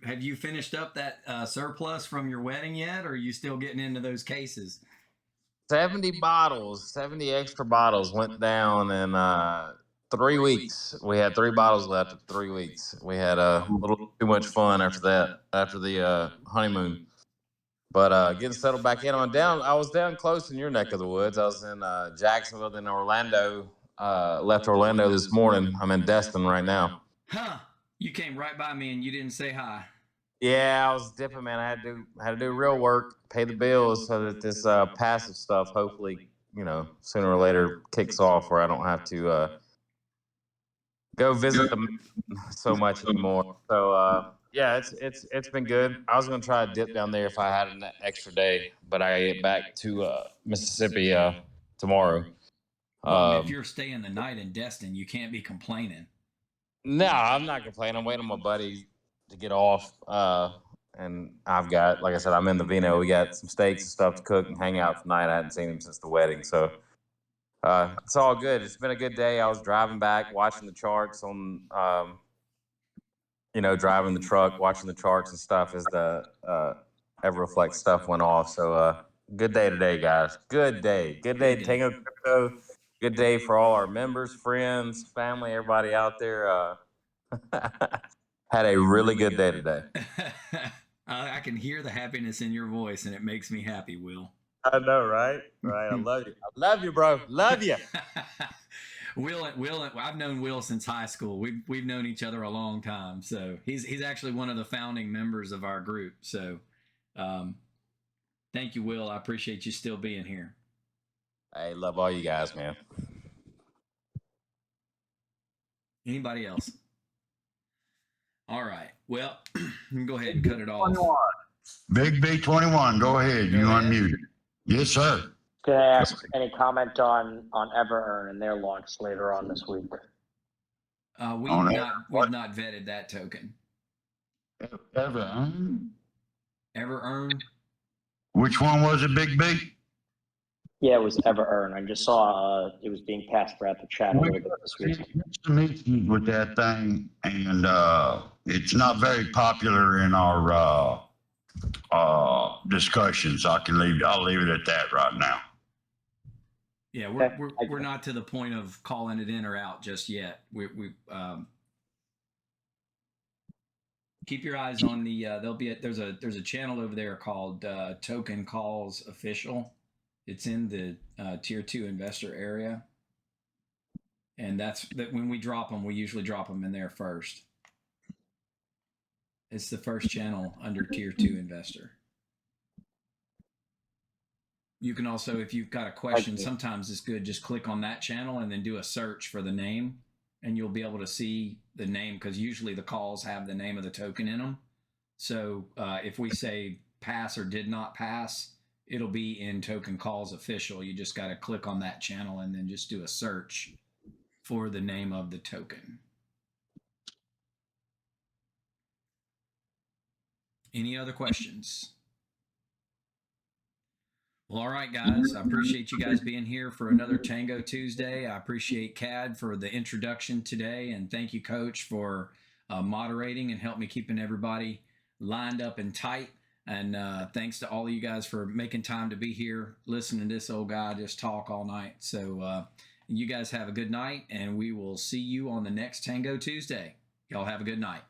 have you finished up that surplus from your wedding yet, or are you still getting into those cases? 70 bottles, 70 extra bottles went down in 3 weeks. We had 3 bottles left in 3 weeks. We had a little too much fun after that, after the honeymoon. But getting settled back in, I was down close in your neck of the woods. I was in Jacksonville, then Orlando. Left Orlando this morning. I'm in Destin right now. Huh? You came right by me and you didn't say hi. Yeah, I was dipping, man. I had to do real work, pay the bills, so that this passive stuff, hopefully, sooner or later kicks off, where I don't have to go visit them so much anymore. So yeah, it's been good. I was gonna try to dip down there if I had an extra day, but I get back to Mississippi tomorrow. Well, if you're staying the night in Destin, you can't be complaining. No, I'm not complaining. I'm waiting on my buddy to get off. And I've got, like I said, I'm in the vino. We got some steaks and stuff to cook and hang out tonight. I hadn't seen him since the wedding. So it's all good. It's been a good day. I was driving back, watching the charts on, driving the truck, watching the charts and stuff as the EverReflect stuff went off. So good day today, guys. Good day. Good day, Tango Crypto. Good day for all our members, friends, family, everybody out there. Had a really good day today. I can hear the happiness in your voice, and it makes me happy, Will. I know, right? Right. I love you. I love you, bro. Love you. Will, I've known Will since high school. We've known each other a long time. So he's actually one of the founding members of our group. So thank you, Will. I appreciate you still being here. I love all you guys, man. Anybody else? All right. Well, you can go ahead and cut it off. Big B21, go ahead. You unmuted. Yes, sir. Can I ask any comment on EverEarn and their launch later on this week? We've not vetted that token. EverEarn? EverEarn? Which one was it, Big B? Yeah, it was EverEarn. I just saw it was being passed throughout the chat a little bit this week. Some issues with that thing, and it's not very popular in our discussions. I'll leave it at that right now. Yeah, we're not to the point of calling it in or out just yet. We keep your eyes on the there's a channel over there called Token Calls Official. It's in the tier 2 investor area, and that's when we drop them, we usually drop them in there first. It's the first channel under tier 2 investor. You can also, if you've got a question, sometimes it's good just click on that channel and then do a search for the name, and you'll be able to see the name, because usually the calls have the name of the token in them. So if we say pass or did not pass, it'll be in Token Calls Official. You just got to click on that channel and then just do a search for the name of the token. Any other questions? Well, all right, guys. I appreciate you guys being here for another Tango Tuesday. I appreciate CAD for the introduction today, and thank you, Coach, for moderating and help me keeping everybody lined up and tight. And thanks to all of you guys for making time to be here, listening to this old guy just talk all night. So you guys have a good night, and we will see you on the next Tango Tuesday. Y'all have a good night.